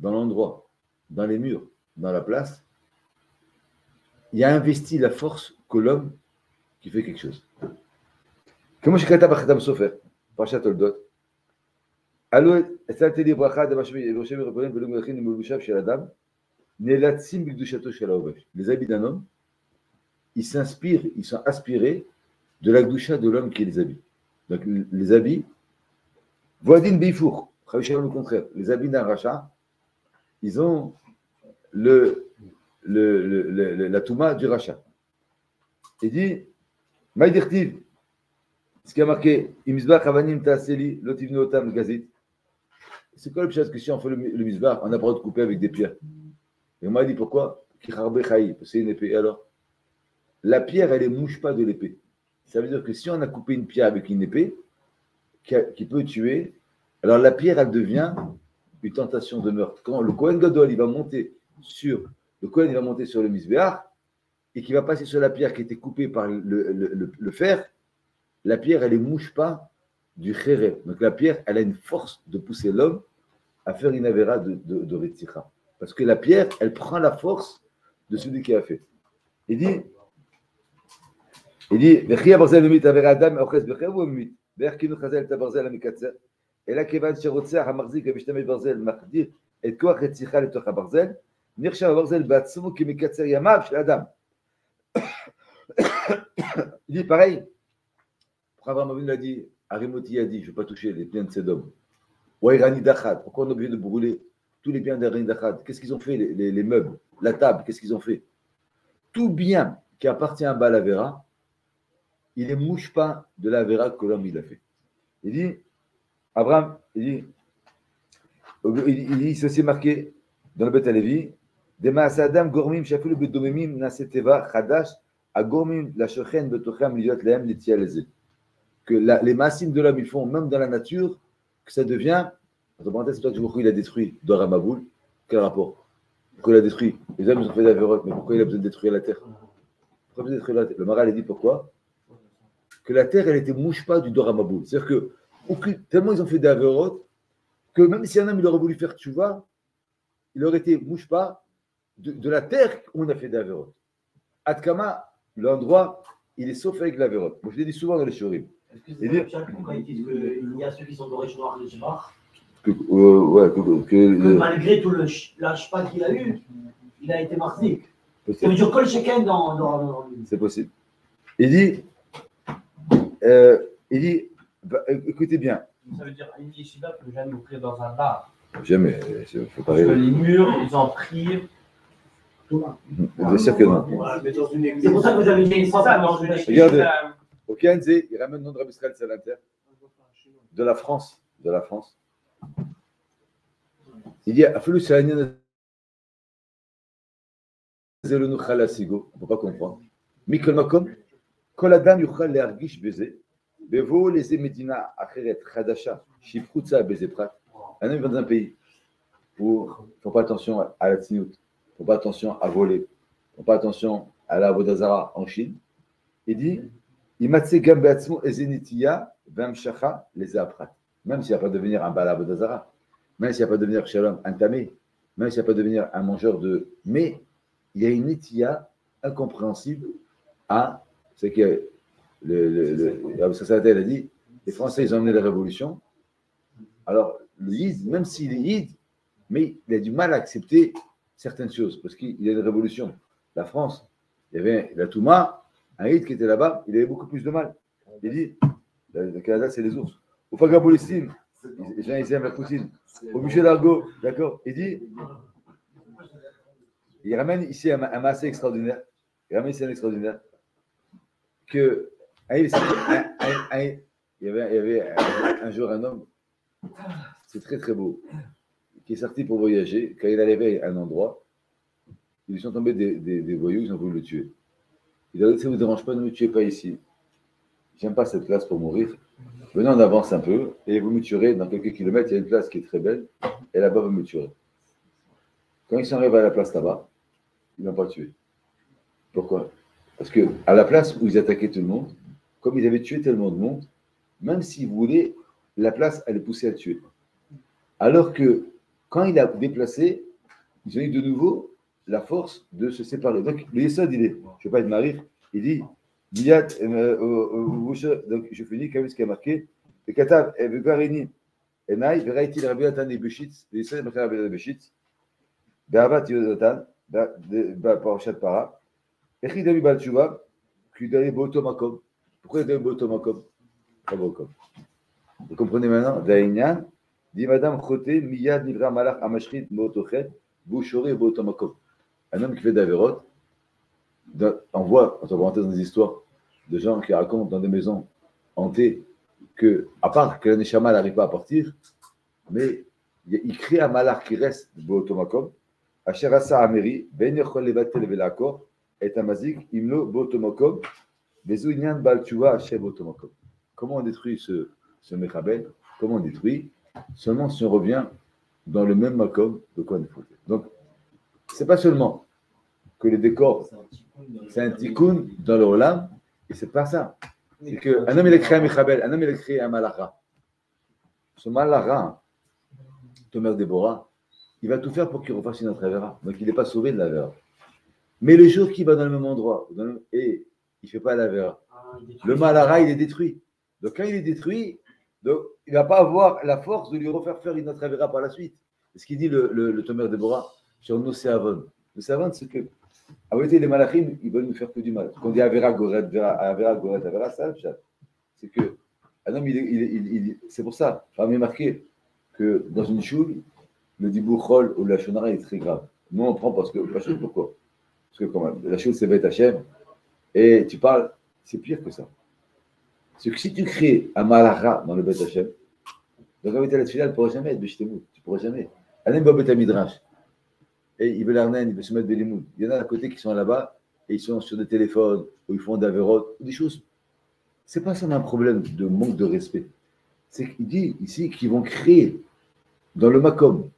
dans l'endroit, dans les murs, dans la place, il y a investi la force que l'homme qui fait quelque chose. Comment je kata b'chadam sofer, parashat Toldot. Allo etzalti li bracha d'Hashem Yerushaleim v'lo melachin m'ulbushav shel Adam nelatzim b'kedushato shel ha'ovesh. Les habits d'un homme, ils s'inspirent, ils sont aspirés de la kedusha de l'homme qui les habille. Donc les habits, voadin bifour, le contraire. Les habits d'un rachat, ils ont la touma du rachat. Il dit Maïdirtiv, ce qui a marqué, Imizbach Avanim Taaseli, Lotivnu Otam Gazit. C'est quoi le pshat que si on fait le Mizbach, on n'a pas le droit de couper avec des pierres? Et on m'a dit pourquoi? Kicharbe Chaï, c'est une épée. Alors, la pierre, elle ne mouche pas de l'épée. Ça veut dire que si on a coupé une pierre avec une épée, qui peut tuer, alors la pierre, elle devient une tentation de meurtre. Quand le Kohen Gadol, il va monter sur le Misbéach et qu'il va passer sur la pierre qui était coupée par le fer, la pierre, elle ne mouche pas du Kherem. Donc la pierre, elle a une force de pousser l'homme à faire une avéra de Retzicha. Parce que la pierre, elle prend la force de celui qui a fait. Il dit, Vechia Barzel le mit avéra Adam, Ochez Becher ou mit, Berkinu Chazel Tabarzel Amikatzer, et là, Kevan Sherotzah, Hamarzik, Avishtamel Barzel, Machdir, et Koach Retzicha le Toch Barzel, Nircha Barzel Batsumu qui Mikatzer Yamav chez Adam. Il dit pareil, Abraham Avinu l'a dit, Arimoti a dit, je ne vais pas toucher les biens de Sodome. Wairani Dachad, pourquoi on est obligé de brûler tous les biens d'Irani Dachad? Qu'est-ce qu'ils ont fait, les meubles, la table, qu'est-ce qu'ils ont fait? Tout bien qui appartient à Baal Avera, il ne mouche pas de la Avera que l'homme il a fait. Il dit, Abraham, il dit, c'est aussi marqué dans le Bet Alevi, Demas Adam Gormim Shafulu Bedomimim Naseteva Chadash A Gormim La Shochen Betocham Liot Lehem Letialeze. Que les massimes de l'homme, ils font, même dans la nature, que ça devient. Entre parenthèses, c'est toi que pourquoi il a détruit Dora Maboul. Quel rapport? Pourquoi il a détruit? Les hommes, ils ont fait d'Averot, mais pourquoi il a besoin de détruire la terre? Pourquoi il a besoin de détruire la terre? Le Maral a dit pourquoi? Que la terre, elle était mouche pas du Dora Maboul. C'est-à-dire que, tellement ils ont fait d'Averot, que même si un homme il aurait voulu faire tchouva, il aurait été mouche pas de la terre où on a fait d'Averot. Adkama, l'endroit, il est sauf avec l'Averot. Moi, je l'ai dit souvent dans les shurim. Est-ce que c'est vrai quand ils disent qu'il y a ceux qui sont d'origine noire de Shemar? Que malgré tout l'ashpa qu'il a eu, il a été marzik. Ça veut dire Kol Sheken dans c'est possible. Il dit, écoutez bien. Ça veut dire une yeshiva ne peut jamais ouvrir dans un bar. Jamais. Faut pas Parce que les murs, ils en prient. Bien sûr que non. C'est pour ça que vous avez dit ça dans une Regardez, au Kenze, il ramène le nom de Rabbi Israël Salanter de la France. Il dit, Afelu Sa'anian Zelonu Khalasigo, on ne peut pas comprendre. Mikol Makom, Kol Adam Yuchal Leargish Beze, Bevo Leze Medina Acheret Khadasha, Shifrutza Beze Prat. Un homme vient dans un pays où ils ne font pas attention à la tzinout, ils ne font pas attention à voler, ils ne font pas attention à la Vodazara en Chine. Il dit, Imatse Gambeatzmo Ezenitiya Vamshacha Leze Aprat. Même s'il n'y a pas de devenir un Bala Vodazara, même s'il n'y a pas de devenir Shalom un tamé, même s'il n'y a pas de devenir un mangeur de. Mais il y a une itiya incompréhensible à ce que le Sassadatel a dit, les Français, ils ont emmené la révolution. Alors, le Yid, même s'il est Yid, mais il a du mal à accepter certaines choses, parce qu'il y a une révolution. La France, il y avait la Touma, un Yid qui était là-bas, il avait beaucoup plus de mal. Il dit, le Canada, c'est les ours. Au Fagabolestine, les gens, ils aiment la poutine. Au Michel Argot, d'accord, il dit, il ramène ici un massé extraordinaire. Il ramène ici un extraordinaire. Que, il y avait un jour un homme, c'est très très beau, qui est sorti pour voyager. Quand il arrivait à un endroit, ils lui sont tombés des voyous, ils ont voulu le tuer. Il a dit, ça ne vous dérange pas, ne me tuez pas ici. J'aime pas cette place pour mourir. Venez, on avance un peu, et vous me tuerez dans quelques kilomètres. Il y a une place qui est très belle, et là-bas, vous me tuerez. Quand ils sont arrivés à la place là-bas, ils ne l'ont pas tué. Pourquoi? Parce qu'à la place où ils attaquaient tout le monde, comme ils avaient tué tellement de monde, même s'ils voulaient, la place allait pousser à tuer. Alors que quand il a déplacé, ils ont eu de nouveau la force de se séparer. Donc, le Yesod, il est, je ne vais pas être marif, il dit, donc je finis comme ce qui a marqué, le Katav, Evegarini, Enai, Veraiti, le Rabbi Natan et Beshitz, le Yesod, le Rabbi Beshitz, Be'avat Yodatan, Parashat Para, Echi Davi Balchuva, qui d'aller Botomakom. Pourquoi il est Botomakom? Pas Botomakom. Vous comprenez maintenant? Daïnyan, dit Madame Chote, Miyad Nivra Malach Amashrit Motochet, Bouchoré Botomakom. Un homme qui fait d'Averot, on voit, entre parenthèses, dans des histoires de gens qui racontent dans des maisons hantées que, à part que la Neshama n'arrive pas à partir, mais il crée un malach qui reste Botomakom. Asherasa Ameri, Ben Yochol Levatel Velakor, et Amazik, Imlo Botomakom, Bezounian Balchuva Asher Botomakom. Comment on détruit ce ce Mechabel, comment on détruit, seulement si on revient dans le même makom de quoi on est foutu. Donc, c'est pas seulement que les décors, c'est un tikkun dans le olam, et c'est pas ça. C'est qu'un homme il a créé un Mechabel, un homme il a créé un Malacha. Ce Malacha, Tomer Déborah, il va tout faire pour qu'il refasse une autre Avera. Donc il n'est pas sauvé de l'Avera. Mais le jour qu'il va dans le même endroit, et il ne fait pas l'Avera, le Malacha il est détruit. Donc quand il est détruit, donc, il ne va pas avoir la force de lui refaire faire une autre Avera par la suite. C'est ce qu'il dit le Tomer Déborah sur Noséavon. Noséavon, c'est que, en vérité, les Malachim, ils veulent nous faire que du mal. Quand on dit Avera, Goret, Avera, ça, c'est que, un homme, c'est pour ça, j'ai marqué que dans une choule, le Dibourchol ou la Shonara est très grave. Nous, on prend parce que, pourquoi? Parce que quand même, la choule, c'est Beth Hashem, et tu parles, c'est pire que ça. C'est que si tu crées un Malacha dans le Beth Hashem, donc en vérité, la tefila, elle ne pourra jamais être Beshtemut, tu ne pourras jamais. Un homme va au Beth Midrash, et il veut l'arnen, il veut se mettre Belimoud. Il y en a à côté qui sont là-bas, et ils sont sur des téléphones, où ils font d'Averot, des choses. Ce n'est pas ça un problème de manque de respect. C'est qu'il dit ici qu'ils vont créer dans le makom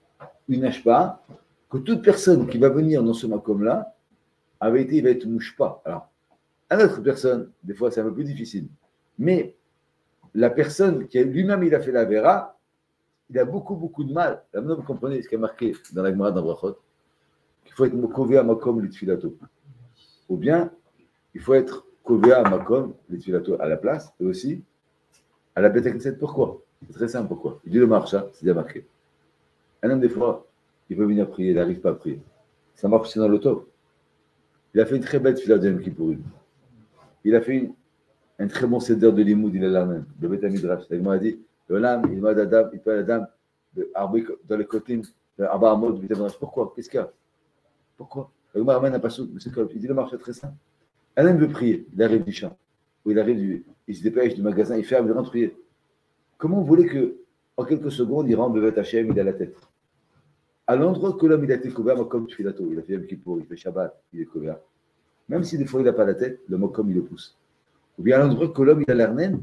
une ashpa, que toute personne qui va venir dans ce makom-là, il va être mouchpa. Alors, à notre personne, des fois c'est un peu plus difficile, mais la personne qui lui-même il a fait la vera, il a beaucoup de mal. Là, maintenant vous comprenez ce qui est marqué dans la Gemara d'Abrachot, qu'il faut être kové à makom l'itfilato. Ou bien, il faut être kové à makom l'itfilato à la place, et aussi à la Beth Knesset. Pourquoi? C'est très simple, pourquoi? Il dit le marcha, c'est bien marqué. Un homme, des fois, il veut venir prier, il n'arrive pas à prier. Ça marche aussi dans le top. Il a fait une très belle tefila de Yom Kippourim. Il a fait un très bon seder de limoud, il a l'armen, de Beth Midrash. Il m'a dit, le lam, il m'a dit, il peut la dame, dans les côtés, Abba Amod, Beth Midrash. Pourquoi? Qu'est-ce qu'il y a? Pourquoi? Il m'a ramené un passou, il dit le marché très simple. Un homme veut prier, il arrive du champ, ou il se dépêche du magasin, il ferme, il rentre prier. Comment vous voulez que, en quelques secondes, il rentre de Beth Hashem, il a la tête? À l'endroit que l'homme il a été couvert, comme Tfilato, il a fait Yom Kippour, il fait Shabbat, il est couvert. Même si des fois il n'a pas la tête, le Mokom il le pousse. Ou bien à l'endroit que l'homme il a l'arnen,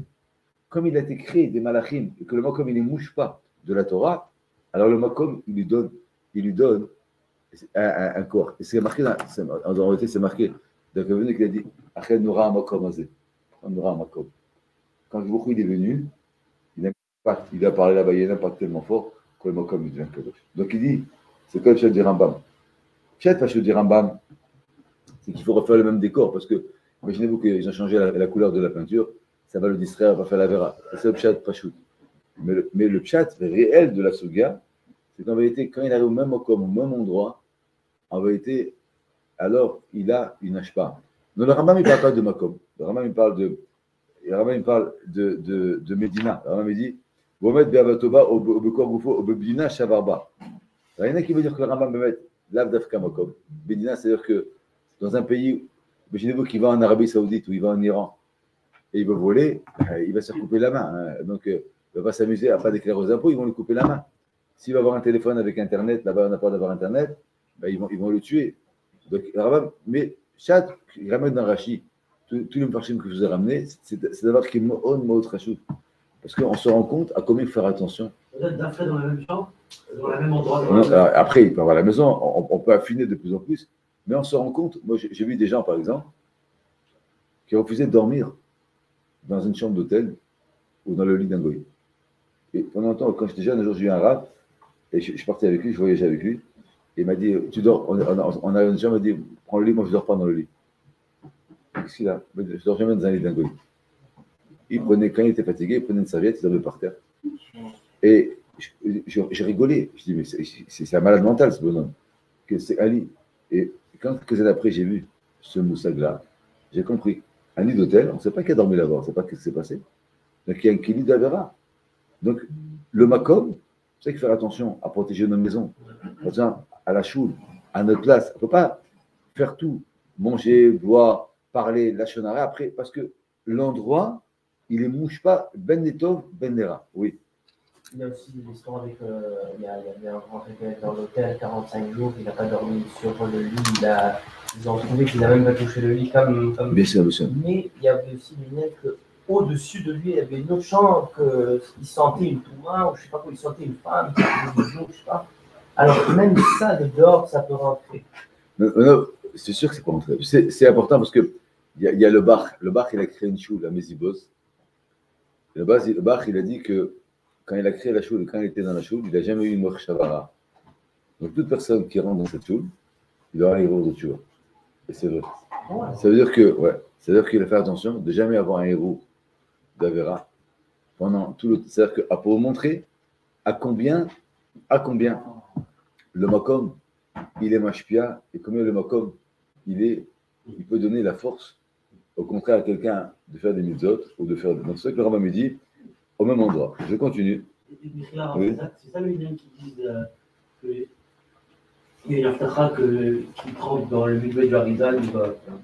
comme il a été créé des malachim, et que le Mokom il ne mouche pas de la Torah, alors le Mokom il lui donne un corps. Et c'est marqué, en réalité c'est marqué, donc il a dit, Achel Noura Mokom Azé. Noura Mokom. Quand Jibouchou il est venu, il a parlé là-bas, il y a un impact tellement fort que le Mokom il devient Kadosh. Donc il dit, c'est quoi le chat du Rambam? Chat pas du Rambam, c'est qu'il faut refaire le même décor, parce que, imaginez-vous qu'ils ont changé la couleur de la peinture, ça va le distraire, il va faire la vera. C'est le pshat pachout. Mais le pshat réel de la Suga, c'est qu'en vérité, quand il arrive au même Mokom, au même endroit, en vérité, alors il a une ashpa. Non, le Rambam, il ne parle pas de Mokom. Le Rambam, il parle de Médina. Le Rambam, il dit, Bomet Be'avatoba, Obekor Goufo, Obebdina, Shavarba. Il y en a qui veut dire que le Rambam va mettre l'Avdafka Mokom. Médina, c'est-à-dire que dans un pays, imaginez-vous qu'il va en Arabie Saoudite ou il va en Iran et il veut voler, il va se couper la main. Donc, il ne va pas s'amuser à ne pas déclarer aux impôts, ils vont lui couper la main. S'il va avoir un téléphone avec Internet, là-bas on n'a pas d'avoir Internet, ben, ils vont le tuer. Donc, mais Chat, il ramène dans Rachi, tous les mfarshim que je vous ai ramenés, c'est d'avoir qu'il mot Rachout. Parce qu'on se rend compte à combien il faut faire attention. Peut-être d'après dans la même chambre, dans le même endroit. Alors, après, il peut avoir la maison, on peut affiner de plus en plus, mais on se rend compte. Moi, j'ai vu des gens, par exemple, qui refusaient de dormir dans une chambre d'hôtel ou dans le lit d'un goy. Et pendant longtemps, quand j'étais jeune, un jour, j'ai eu un rab, et je partais avec lui, je voyageais avec lui, et il m'a dit, tu dors, on a une chambre, il m'a dit, prends le lit, moi je ne dors pas dans le lit. Qu'est-ce qu'il a? Je ne dors jamais dans un lit d'un goy. Quand il était fatigué, il prenait une serviette, il dormait par terre. Et j'ai rigolé. Je dis, mais c'est un malade mental, ce bonhomme. C'est Ali. Et quand quelques années après, j'ai vu ce moussag-là, j'ai compris. Un lit d'hôtel, on ne sait pas qui a dormi là-bas, on ne sait pas ce qui s'est passé. Donc, il y a un kili d'Avera. Donc, le Makom, c'est qu'il faut faire attention à protéger nos maisons. Par exemple, à la choule, à notre place. On ne peut pas faire tout. Manger, boire, parler, la shonara après, parce que l'endroit, il ne mouche pas Ben Netov, Ben Nera. Oui. Il y a aussi l'histoire avec. Il y avait un grand réveil dans l'hôtel, 45 jours, il n'a pas dormi sur le lit. Ils ont trouvé qu'il n'a même pas touché le lit comme. Bien sûr, bien sûr. Mais il y avait aussi une lettre au-dessus de lui, il y avait une autre chambre qu'il sentait une touma, ou je ne sais pas quoi, il sentait une femme, je ne sais pas. Alors même ça, de dehors, ça peut rentrer. Non, c'est sûr que c'est pas rentré. C'est important parce que il y a le Bach. Le Bach, il a créé une choule, la Mésibos. Le Bach, il a dit que quand il a créé la choule, quand il était dans la choule, il n'a jamais eu une mort shavara. Donc toute personne qui rentre dans cette choule, il aura un héros de Tchouva. Et c'est vrai. Ouais. Ça veut dire qu'il a fait attention de jamais avoir un héros d'Avera pendant tout le. C'est-à-dire que pour vous montrer à combien le Makom, il est mashpia, et combien le Makom, il peut donner la force, au contraire, à quelqu'un de faire des mitzvot ou de faire. Donc, c'est ça que le Rambam me dit, au même endroit. Je continue. Oui. C'est ça le lien qui dit qu'il y a une aftacha qui trempe dans le milieu du Harizal.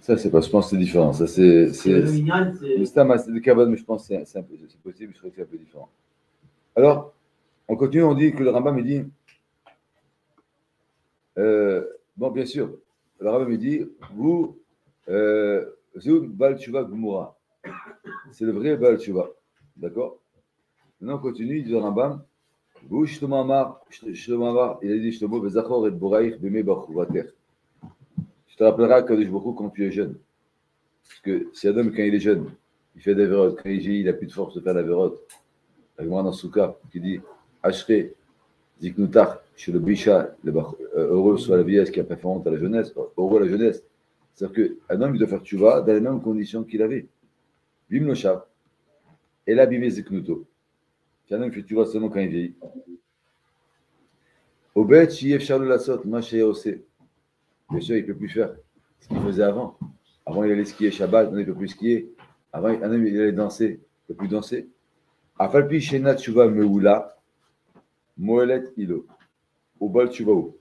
Ça, c'est pas, je pense que c'est différent. Ça, c'est. Le minyan, c'est. C'est le Kabbalah, mais je pense que c'est possible, je crois que c'est un peu différent. Alors, on continue, on dit que le Rambam me dit. Bon, bien sûr, le Rambam me dit, vous, Zun Baal Tshuva Gmura. C'est le vrai Baal Tshuva. D'accord? Maintenant, on continue, il dit le Rambam, vous, Shlomo Amar, il a dit Shlomo, Bezachor et Boraïch, Beme Bachuvater. Tu te rappelleras Kadosh Baruch Hu quand tu es jeune. Parce que si un homme, quand il est jeune, il fait des vérotes, quand il vieillit, il n'a plus de force de faire la vérote. Avec moi dans Souka, qui dit Ashre, Ziknutar, chez le Bisha, heureux soit la vieillesse qui a pas fait honte à la jeunesse, heureux à la jeunesse. C'est-à-dire qu'un homme, il doit faire tchouva dans les mêmes conditions qu'il avait. Bim le chat. Et là, bimé Ziknuto. C'est un homme qui fait tchouva seulement quand il vieillit. Obed, Chief Charles Lassot, Maché Ose. Bien sûr, il ne peut plus faire ce qu'il faisait avant. Avant, il allait skier Shabbat, maintenant, il ne peut plus skier. Avant, un homme, il allait danser, il ne peut plus danser. Afalpi Shena Tchouva Meoula, Moelet Ilo. Au bal Tchouvaou.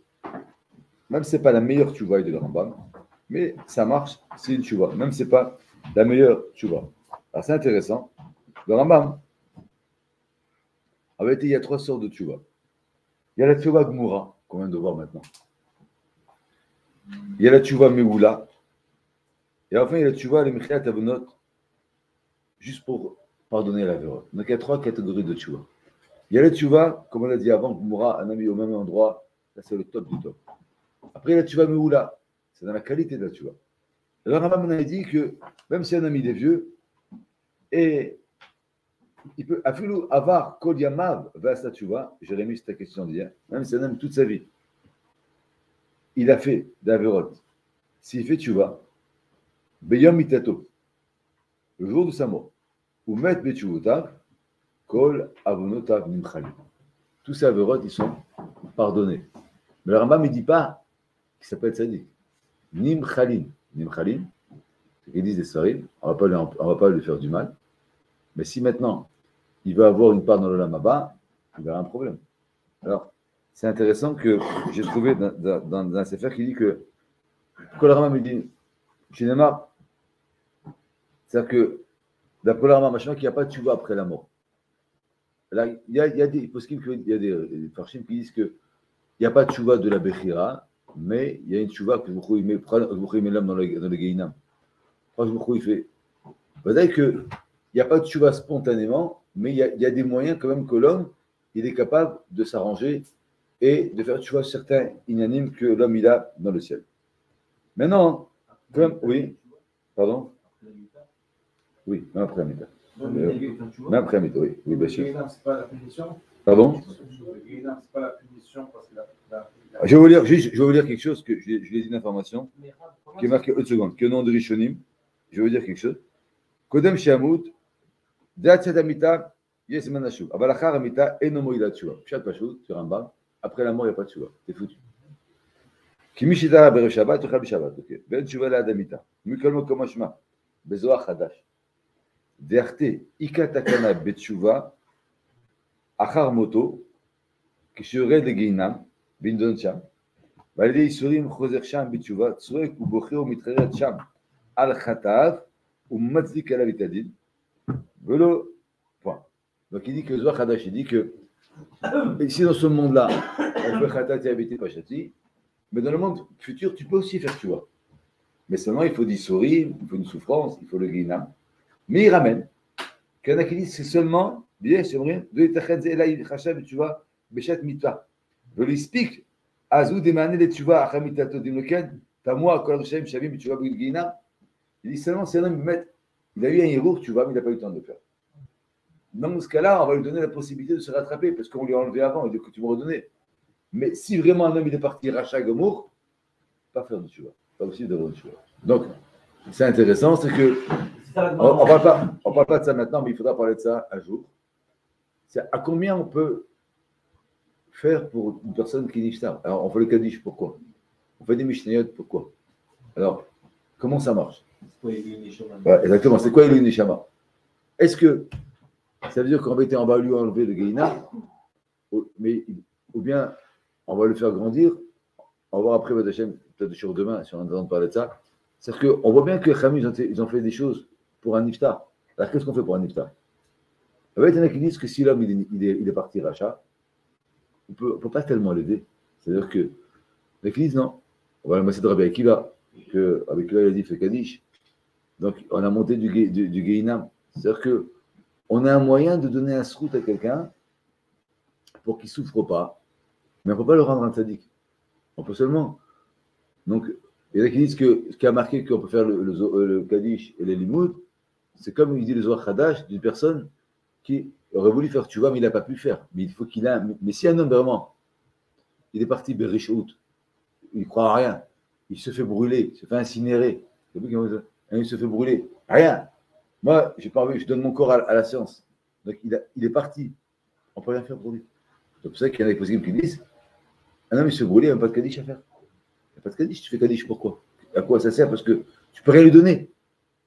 Même si ce n'est pas la meilleure Tchouva de Rambam, mais ça marche, c'est une Tchouva. Même si ce n'est pas la meilleure Tchouva. Alors c'est intéressant. Le Rambam avait été, il y a 3 sortes de Tchouva. Il y a la Tchouva Gmoura, qu'on vient de voir maintenant. Il y a la Tchouva Meoula. Et enfin, il y a la Tchouva, les Mechiyat Avonot, juste pour pardonner la verrote. Donc il y a 3 catégories de Tchouva. Il y a la Tchouva, comme on l'a dit avant, Gmoura, un ami au même endroit, ça c'est le top du top. Après, il y a la Tchouva Meoula, c'est dans la qualité de la Tchouva. Alors, Rambam a dit que même si un ami est vieux, et il peut, Afilou Avar Kol Yamav Vasa Tchouva, Jérémie, c'est ta question d'hier, même si un homme toute sa vie, il a fait d'Averot, s'il fait Tchouva, Beyom Mitato, le jour de sa mort, ou Met Betchouvotav, Kol Avonotav Nimchali. Tous ces Averot, ils sont pardonnés. Mais le Rambam ne dit pas qu'il s'appelle Tzadik. Nimchalin. Nimchalin, c'est qu'ils disent des Sarim, on ne va pas lui faire du mal. Mais si maintenant, il va avoir une part dans le Lamaba, il va avoir un problème. Alors, c'est intéressant que j'ai trouvé dans un sefer qui dit que, quand le Rambam me dit, Shinema, c'est-à-dire que, d'après le Rambam, qu'il n'y a pas de tchouva après la mort. Là, il y a des farshim qui disent qu'il n'y a pas de tchouva de la Bechira, mais il y a une tchouva que il met l'homme dans le Gehinam. Il fait. C'est-à-dire qu'il n'y a pas de tchouva spontanément, mais il y a des moyens quand même que l'homme il est capable de s'arranger et de faire tchouva certains inanimes que l'homme il a dans le ciel. Maintenant, comme. Oui, pardon? Oui, même après la Mita. Même après la Mita, oui, bien sûr. C'est pas la punition. Pardon? C'est pas la punition parce que je vais vous lire quelque chose que je l'ai dit une information qui est marquée une seconde, qui est au nom de Rishonim. Je vais vous dire quelque chose. Kodem Shiamut, Deatzet Amita, Yesman Nashuv. Avalachar Amita, Enomo Ila Tshuva. Pshat Pashut, sur Rambam. Après la mort, il n'y a pas de Tshuva. T'es foutu. Kimishita Berev Shabbat, Tuchal Shabbat. Ok. Ben Tshuva la Adamita. Mukalmo Kamashma. Bezoach Hadash. Dearte, Ikatakana Betshuva, Achar Moto, Kishure de Geinam. Bindon Cham. Valide Isurim Choser Cham Bitshuva, Tsuek ou Bocheo Mitreret Cham, Al Khatav, ou Matzik Alavitadin. Velo. Point. Donc il dit que Zohar Hadash, il dit que ici dans ce monde-là, on peut Khatati habiter Pachati, mais dans le monde futur, tu peux aussi faire Tchouva. Mais seulement il faut d'Isurim, il faut une souffrance, il faut le Guinam. Mais il ramène. qu'il y en a qui disent que c'est seulement, bien, c'est vrai, de l'itachad zelaï chashav tchouva beshat mitah. Je l'explique. Azou demane les tchouva achamitato dimloken, tamoi kol rishaim shavim tchouva b'gina. Il dit seulement si un homme il a eu un héros, tu vois, mais il n'a pas eu le temps de le faire. Dans ce cas-là, on va lui donner la possibilité de se rattraper parce qu'on lui a enlevé avant et que tu me redonnais. Mais si vraiment un homme il est parti rachat gomour, pas faire de tchouva. Pas possible d'avoir de tchouva. Donc, c'est intéressant, c'est que on ne parle pas de ça maintenant, mais il faudra parler de ça un jour. C'est à combien on peut faire pour une personne qui est niftar. Alors, on fait le kaddish, pourquoi? On fait des mishnayot, pourquoi? Alors, comment ça marche? Ouais, exactement, c'est quoi Elohim Neshama? Est-ce que ça veut dire qu'on va être en bas lui enlever le Geïna, ou bien on va le faire grandir? On va voir après, peut-être sur demain, si on a besoin de parler de ça. C'est-à-dire qu'on voit bien que les Khamis, ils ont fait des choses pour un iftar. Alors, qu'est-ce qu'on fait pour un iftar? Il y en a qui disent que si l'homme il est parti rachat, on peut pas tellement l'aider. C'est-à-dire que les qui disent non, on va le masser de Rabbi Akiva, que Rabbi Akiva il a dit fait Kaddish. Donc, on a monté du Gehinam. C'est-à-dire qu'on a un moyen de donner un srout à quelqu'un pour qu'il ne souffre pas, mais on ne peut pas le rendre un tzaddik. On peut seulement. Donc, il y en a qui disent que ce qui a marqué qu'on peut faire le Kaddish et les Limoud, c'est comme il dit le Zohar Hadash d'une personne qui aurait voulu faire tchouva, mais il n'a pas pu le faire. Mais il faut qu'il a. Mais si un homme vraiment, il est parti Berishout, il ne croit à rien, il se fait brûler, il se fait incinérer, il se fait brûler, rien. Moi, j'ai pas envie, je donne mon corps à la science. Donc il est parti. On ne peut rien faire pour lui. C'est pour ça qu'il y en a des possibles qui disent un homme il se fait brûler, il n'y a pas de Kaddish à faire. Il n'y a pas de Kaddish, tu fais Kaddish pourquoi? À quoi ça sert? Parce que tu ne peux rien lui donner.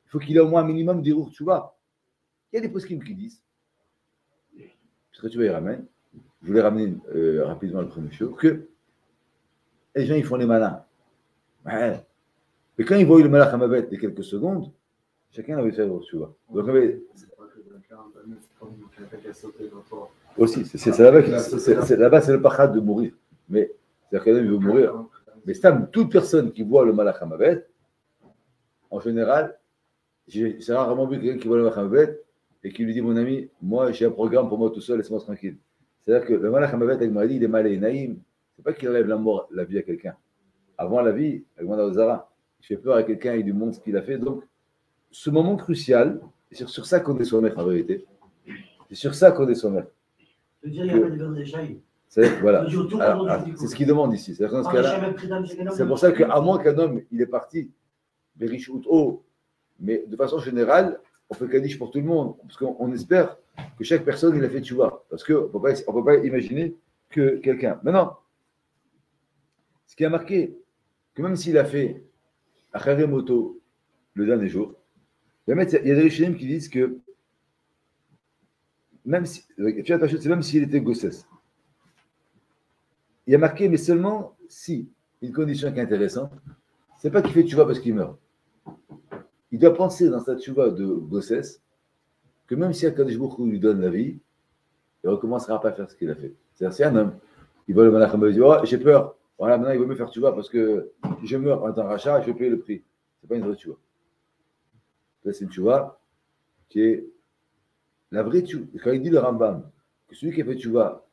Il faut qu'il ait au moins un minimum d'Irour Tchouva. Il y a des possibles qui disent, puisque tu vas y ramener, je voulais ramener rapidement le premier show, que les gens ils font les malins. Ouais. Et quand ils voient le malach hamavet de quelques secondes, chacun avait fait tu vois. Donc, aussi, c'est là-bas, c'est le pachat de mourir. Mais c'est-à-dire qu'un homme veut mourir. Mais toute personne qui voit le malach hamavet, en général, j'ai rarement vu quelqu'un qui voit le malach hamavet et qui lui dit mon ami, moi j'ai un programme pour moi tout seul, laisse-moi tranquille. C'est-à-dire que le malach hamavet, avec maladie, il est malé, naïm. C'est pas qu'il enlève la vie à quelqu'un. Avant la vie, avec mon Zara, il fait peur à quelqu'un et il lui montre ce qu'il a fait. Donc, ce moment crucial, c'est sur ça qu'on est sommaire en vérité. C'est sur ça qu'on est sommaire. Tu veux dire, il n'y a pas de verre d'échaille. Voilà. C'est ce qu'il demande ici. C'est pour ça qu'à moins qu'un homme, il est parti, Berish ou haut, mais de façon générale, on fait Kaddish pour tout le monde. Parce qu'on espère que chaque personne, il a fait tchouva. Parce qu'on ne peut pas imaginer que quelqu'un. Maintenant, ce qui a marqué, que même s'il a fait Acharé Moto le dernier jour, il y a des Rishonim qui disent que même si, c'est même s'il était gossesse, il y a marqué, mais seulement si, une condition qui est intéressante, c'est pas qu'il fait tchouva parce qu'il meurt. Il doit penser dans sa tchouva de gossesse que même si Akadosh Baruch Hu lui donne la vie, il ne recommencera pas à faire ce qu'il a fait. C'est-à-dire, si un homme, il va le malach hamavet, il dit oh, j'ai peur. Voilà, maintenant il vaut mieux faire tchouva parce que si je meurs en étant rachat, je vais payer le prix. Ce n'est pas une vraie tchouva. C'est une tchouva qui est la vraie tchouva. Quand il dit le Rambam que celui qui a fait tchouva,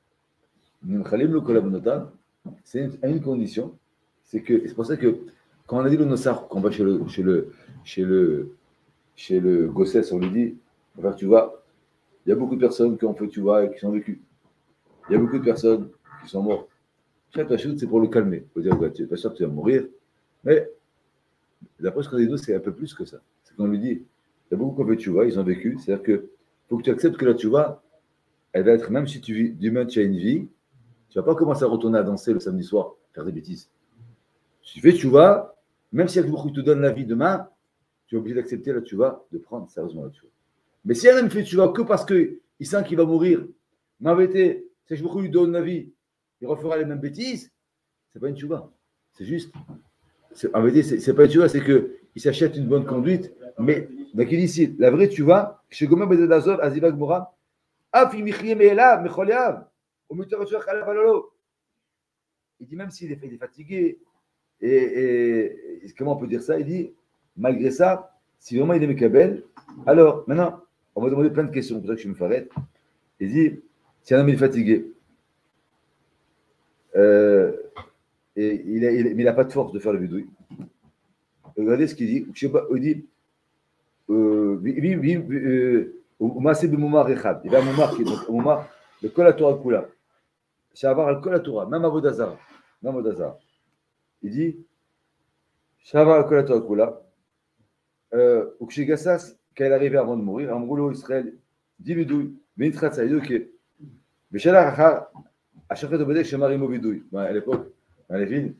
c'est à une condition, c'est pour ça que quand on a dit le Nossar, quand on va chez le gossesse, on lui dit on va faire tchouva. Il y a beaucoup de personnes qui ont fait tchouva et qui sont vécues. Il y a beaucoup de personnes qui sont mortes. Chaque pachout, c'est pour le calmer. Il faut dire, tu n'es pas sûr que tu vas mourir. Mais d'après ce qu'on dit nous, c'est un peu plus que ça. C'est qu'on lui dit, il y a beaucoup qui ont fait tchouva, ils ont vécu. C'est-à-dire qu'il faut que tu acceptes que la tchouva, elle va être, même si tu vis, demain tu as une vie, tu ne vas pas commencer à retourner à danser le samedi soir, faire des bêtises. Si tu fais tchouva, même si il te donne la vie demain, tu es obligé d'accepter la tchouva, de prendre sérieusement la tchouva. Mais si un homme fait tchouva que parce qu'il sent qu'il va mourir, mais en vérité, si je lui donne la vie, il refera les mêmes bêtises, c'est pas une tchouva. C'est juste, en vérité, c'est pas une tchouva, c'est qu'il s'achète une bonne conduite. Mais, donc il dit ici, la vraie tchouva, chez Gomer Bezedazor, Azivag Mora, il dit même s'il est fatigué, et comment on peut dire ça? Il dit, malgré ça, si vraiment il est Mekabel, alors maintenant, on m'a demandé plein de questions, c'est pour ça que je me m'arrête. Il dit, si un homme est fatigué, et mais il n'a pas de force de faire le vidouille, regardez ce qu'il dit. Je sais pas, il dit, il va un moumar qui est donc un moumar, le kol à Torah kula. C'est avoir le kol à Torah, même à Vodazara. Il dit, c'est avoir le kol à Torah kula. Ou que chez Gassas, quand il est arrivé avant de mourir, en rouleau Israël, dit vidouille, mais il traite ça, il dit ok. Mais chez la à chaque fois de Bodek, chez Marimo vidouille. À l'époque, dans les villes,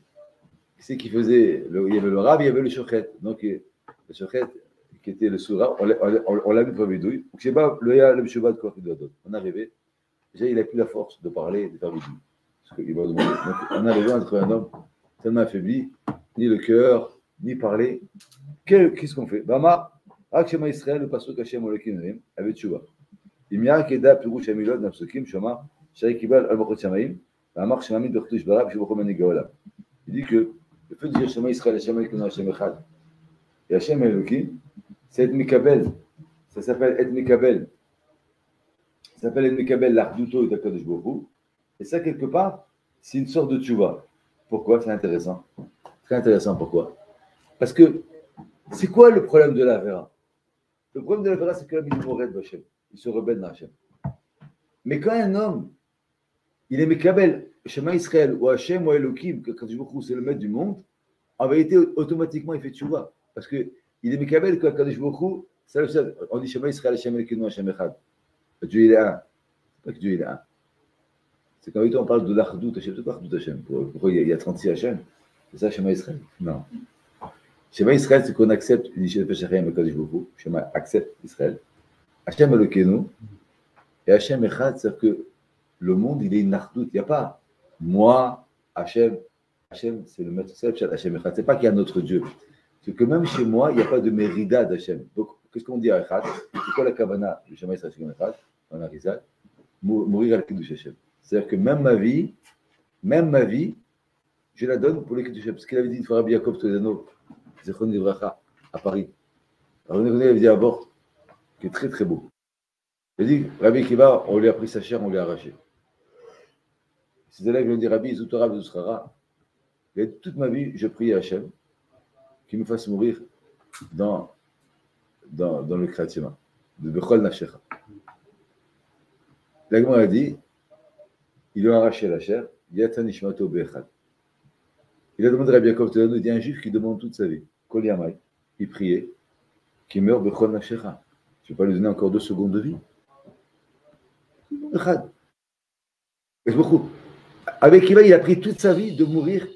qui c'est qui faisait, il y avait le rab, il y avait le shochet. Donc, le shochet, qui était le sourd, on l'a vu pour vidouille. Ou que chez Bab, le Shabbat, quoi, on est arrivé. Déjà, il n'a plus la force de parler, de faire vidouille. Parce qu'il va demander. Donc, on est arrivé à trouver un homme tellement affaibli, ni le cœur, ni parler. Qu'est-ce qu'on fait? Bama, Akshema Israël, le pasteur Kachem Olekim, avec Tchouba. Imia Keda, Pirouch Amilod, Napsukim, Shoma, Sharik Kibal, Al-Bachot Shamaim, Bamar Shemamid, Bertush Barab, Shibochom Gaolam. Il dit que le fait de dire Shema Israël, Hashem Elokim, Hashem Echad, et Hashem Elokim, c'est Et Mikabel. Ça s'appelle Et Mikabel. Ça s'appelle Et Mikabel, l'Arduto et Takadosh Bohu. Et ça, quelque part, c'est une sorte de Tchouba. Pourquoi? C'est intéressant. Très intéressant, pourquoi? Parce que c'est quoi le problème de la Vera? Le problème de la Vera, c'est que l'homme, il mourrait Hachem. Il se rebelle dans Hachem. Mais quand un homme, il est Mekabel, Shema Israël, ou Hachem, ou Elohim, que quand je vous c'est le maître du monde, en vérité, automatiquement, il fait tchouva. Parce qu'il est Mekabel, que quand je vous on dit Shema Israël, Hachem, Elohim, Hachem, Echad. Dieu, il est un. C'est pas que Dieu, il est un. C'est quand on parle de l'Achdout, Hachem, c'est quoi Achdout Hachem? Pourquoi il y a 36 Hachem? C'est ça, Shema Israël? Non. Shema Israël, c'est qu'on accepte, il dit Shema accepte Israël. Hachem Elokeinu, et Hachem Echad, c'est-à-dire que le monde, il est une ardoute. Il n'y a pas moi, Hachem, c'est le maître, c'est Hachem Echad. C'est pas qu'il y a un autre Dieu. C'est que même chez moi, il n'y a pas de mérida d'Hachem. Donc, qu'est-ce qu'on dit à Echad? C'est quoi la kavana de Shema Israël, Hachem Echad, dans la Rizal? Mourir à la Kiddush Hachem. C'est-à-dire que même ma vie, je la donne pour les Kiddush Hachem. Parce qu'il avait dit une fois Rabbi Yaakov Todano, Zechon Livracha, à Paris. Alors, on avait dit à bord, qui est très très beau. Il dit, Rabbi Kiva, on lui a pris sa chair, on lui a arraché. Ses élèves lui ont dit, Rabbi, Zoutora, Zoustrara, toute ma vie, je prie à Hachem qu'il me fasse mourir dans le Kratima, de Bechol Nafshecha. L'Agmar a dit, ils lui ont arraché la chair, Yatan Ishmato Bechad. Il a demandé à Rabbi Yaakov Todano, il dit un juif qui demande toute sa vie, Kol Yamai, il priait, qui meurt Bechol Nafshecha. Tu ne peux pas lui donner encore 2 secondes de vie. Avec Kiva, il a pris toute sa vie de mourir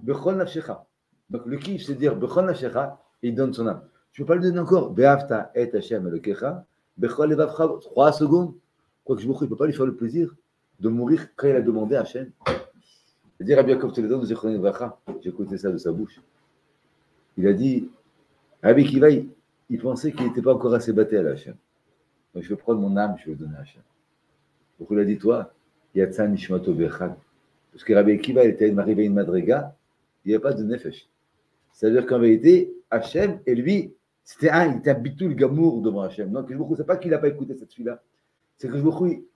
Bechol Nafshecha. Donc le kiff, c'est dire Bechol Nafshecha, et il donne son âme. Tu ne peux pas lui donner encore Be'afta et Hashem Elokecha, Bechol Levavcha, 3 secondes. Quoique je ne peux pas lui faire le plaisir de mourir quand il a demandé à Hashem. C'est-à-dire Rabbi Yaakov Todano, j'ai écouté ça de sa bouche. Il a dit, Rabbi Kiva, il pensait qu'il n'était pas encore assez battu à la Hachem. Donc je vais prendre mon âme, je vais le donner à Hachem. Donc il a dit, toi, Yatsan Nishmato Bechad. Parce que Rabbi Akiva, il était arrivé à une madriga, il n'y avait pas de nefesh. C'est-à-dire qu'en vérité, Hachem et lui, il était un bitoul gamour devant Hachem. Donc je ne sais pas qu'il n'a pas écouté cette fille-là. C'est que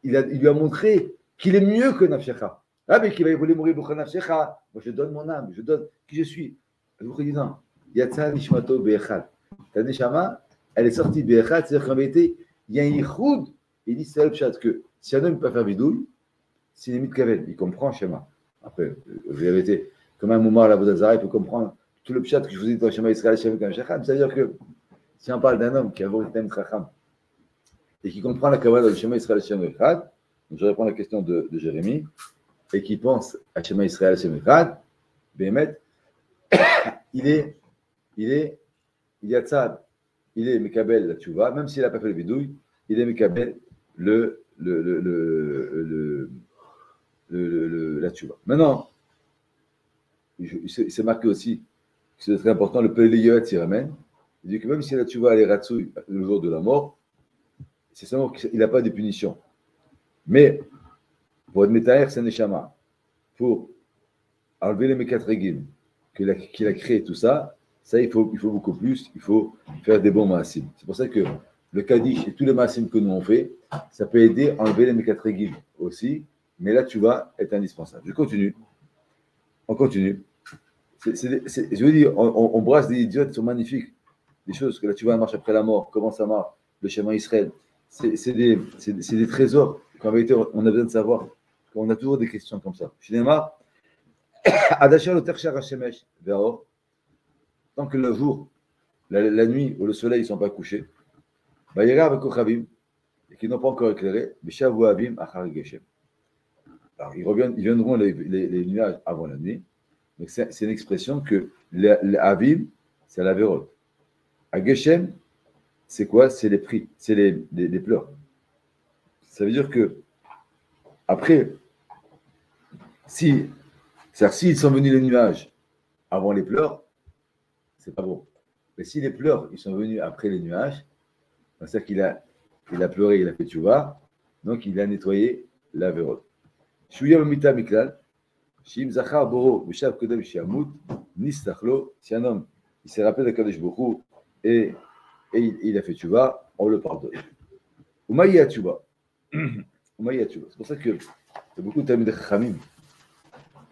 il lui a montré qu'il est mieux que Nafshecha. Rabbi Akiva, il voulait mourir pour Nafshecha. Moi je donne mon âme, je donne qui je suis. Je vous dis non. Yatsan Nishmato Bechad. Ta neshama, elle est sortie de Echad, c'est-à-dire qu'en vérité, il y a un yichoud. Il dit, c'est le chat que si un homme ne peut pas faire bidouille, c'est limite kavel, il comprend Shema. Après, vous avez été comme un moment à la Vodazara, il peut comprendre tout le chat que je vous dis dans Shema Israël, Shema comme Shacham. C'est-à-dire que si on parle d'un homme qui a un thème Chacham et qui comprend la kavala de Shema Israël, Shema Echad, donc je réponds à la question de Jérémie, et qui pense à Shema Israël, Shema Echad, Bémet, il y a tzad, il est Mekabel la tchouva, même s'il n'a pas fait le bidouille, il est Mekabel la tchouva. Maintenant, c'est marqué aussi, c'est très important, le Péléyoat s'y ramène. Il dit que même si la tchouva elle est ratsouille le jour de la mort, c'est seulement qu'il n'a pas de punition. Mais pour être métaher, c'est Neshama. Pour enlever les Mekatregim qu'il a créé tout ça, ça, il faut beaucoup plus, il faut faire des bons maasim. C'est pour ça que le Kaddish et tous les massim que nous on fait, ça peut aider à enlever les mécatrégim aussi, mais là, tu vas être indispensable. Je continue. On continue. Je veux dire, on brasse des idiotes qui sont magnifiques. Des choses que là, tu vois, marche après la mort, comment ça marche, le schéma Israël. C'est des trésors qu'en vérité, on a besoin de savoir. On a toujours des questions comme ça. Shinema, Adachar le Terchar Hashemesh, Ve'or, tant que le jour, la nuit ou le soleil ne sont pas couchés, Bayera avec Kochavim, et qui n'ont pas encore éclairé, Bishavu Avim Achar Geshem. Alors, ils viendront les nuages avant la nuit. Donc, c'est une expression que l'Avim, c'est la Vérot. À Geshem, c'est quoi? C'est les prix, c'est les pleurs. Ça veut dire que, après, s'ils sont venus les nuages avant les pleurs, c'est pas bon. Mais si les pleurs, ils sont venus après les nuages, c'est-à-dire qu'il a pleuré, il a fait tchouva, donc il a nettoyé la Vérot. Shuyam Mita Miklal, Shim Zachar Boro, Mishav Kodem Shiamut, Nistachlo, si un homme, il s'est rappelé de Kadesh Bokhu et il a fait tchouva, on le pardonne. Umaïa tchouva. C'est pour ça que il y a beaucoup de Talmidei Chachamim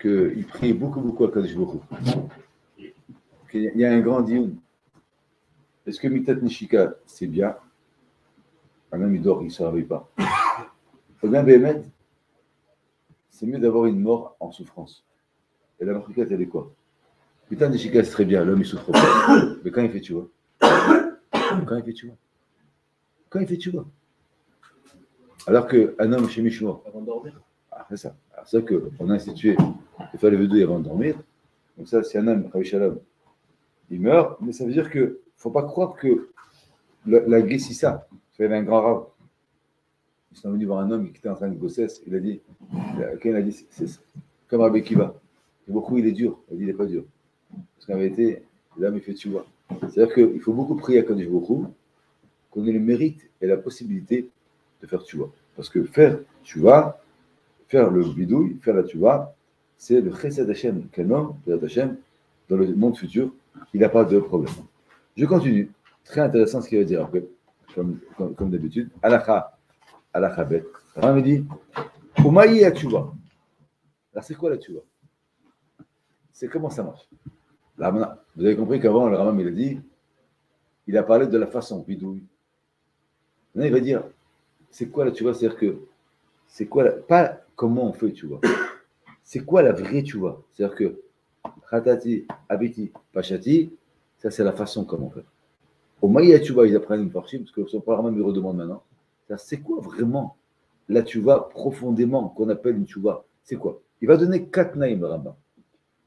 qu'ils prient beaucoup à Kadesh Bokhu. Il y a un grand dioun. Est-ce que Mitat Nishika, c'est bien? Un homme, il dort, il ne se réveille pas. Eh bien, Béhémet, c'est mieux d'avoir une mort en souffrance. Et la marquette, elle est quoi? Putain, Nishika, c'est très bien, l'homme, il souffre pas. Mais quand il fait tchouva? Quand il fait tchouva? Alors qu'un homme chez Mishmour, Avant de dormir. Ah, c'est ça. Alors, c'est ça qu'on a institué de faire le vedouille avant de dormir. Donc, ça, si un homme, Rav Shalom, il meurt, mais ça veut dire qu'il ne faut pas croire que la Gessissa, il y avait un grand rave. Ils sont venus voir un homme qui était en train de grossesse. Il a dit, c'est comme Rabbi Kiva. Et beaucoup, il est dur. Il a dit, il n'est pas dur. Parce qu'en vérité, l'homme, il fait tchouva. C'est-à-dire qu'il faut beaucoup prier à Kadosh Baruch Hu, qu'on ait le mérite et la possibilité de faire tchouva. Parce que faire tchouva, faire le bidouille, faire la tchouva, c'est le chesed Hashem, qu'un homme, Chesed Hashem, dans le monde futur, il n'a pas de problème. Je continue. Très intéressant ce qu'il va dire après, comme d'habitude. Alakha bet. On me dit, Umaï la tchouva. Alors c'est quoi la tchouva? C'est comment ça marche. Là, maintenant, vous avez compris qu'avant, le Ramam, il a dit, il a parlé de la façon, bidouille. Maintenant, il va dire, c'est quoi la tchouva? C'est-à-dire que, c'est quoi pas comment on fait tchouva. C'est quoi la vraie tchouva? C'est-à-dire que, Khatati, Abiti, Pachati, ça c'est la façon comment on fait. Au Maïa tchouva, ils apprennent une parchim, parce que son Ramam, il redemande maintenant. C'est quoi vraiment la tchouva profondément, qu'on appelle une tchouva? C'est quoi? Il va donner 4 naïms, le Rambam.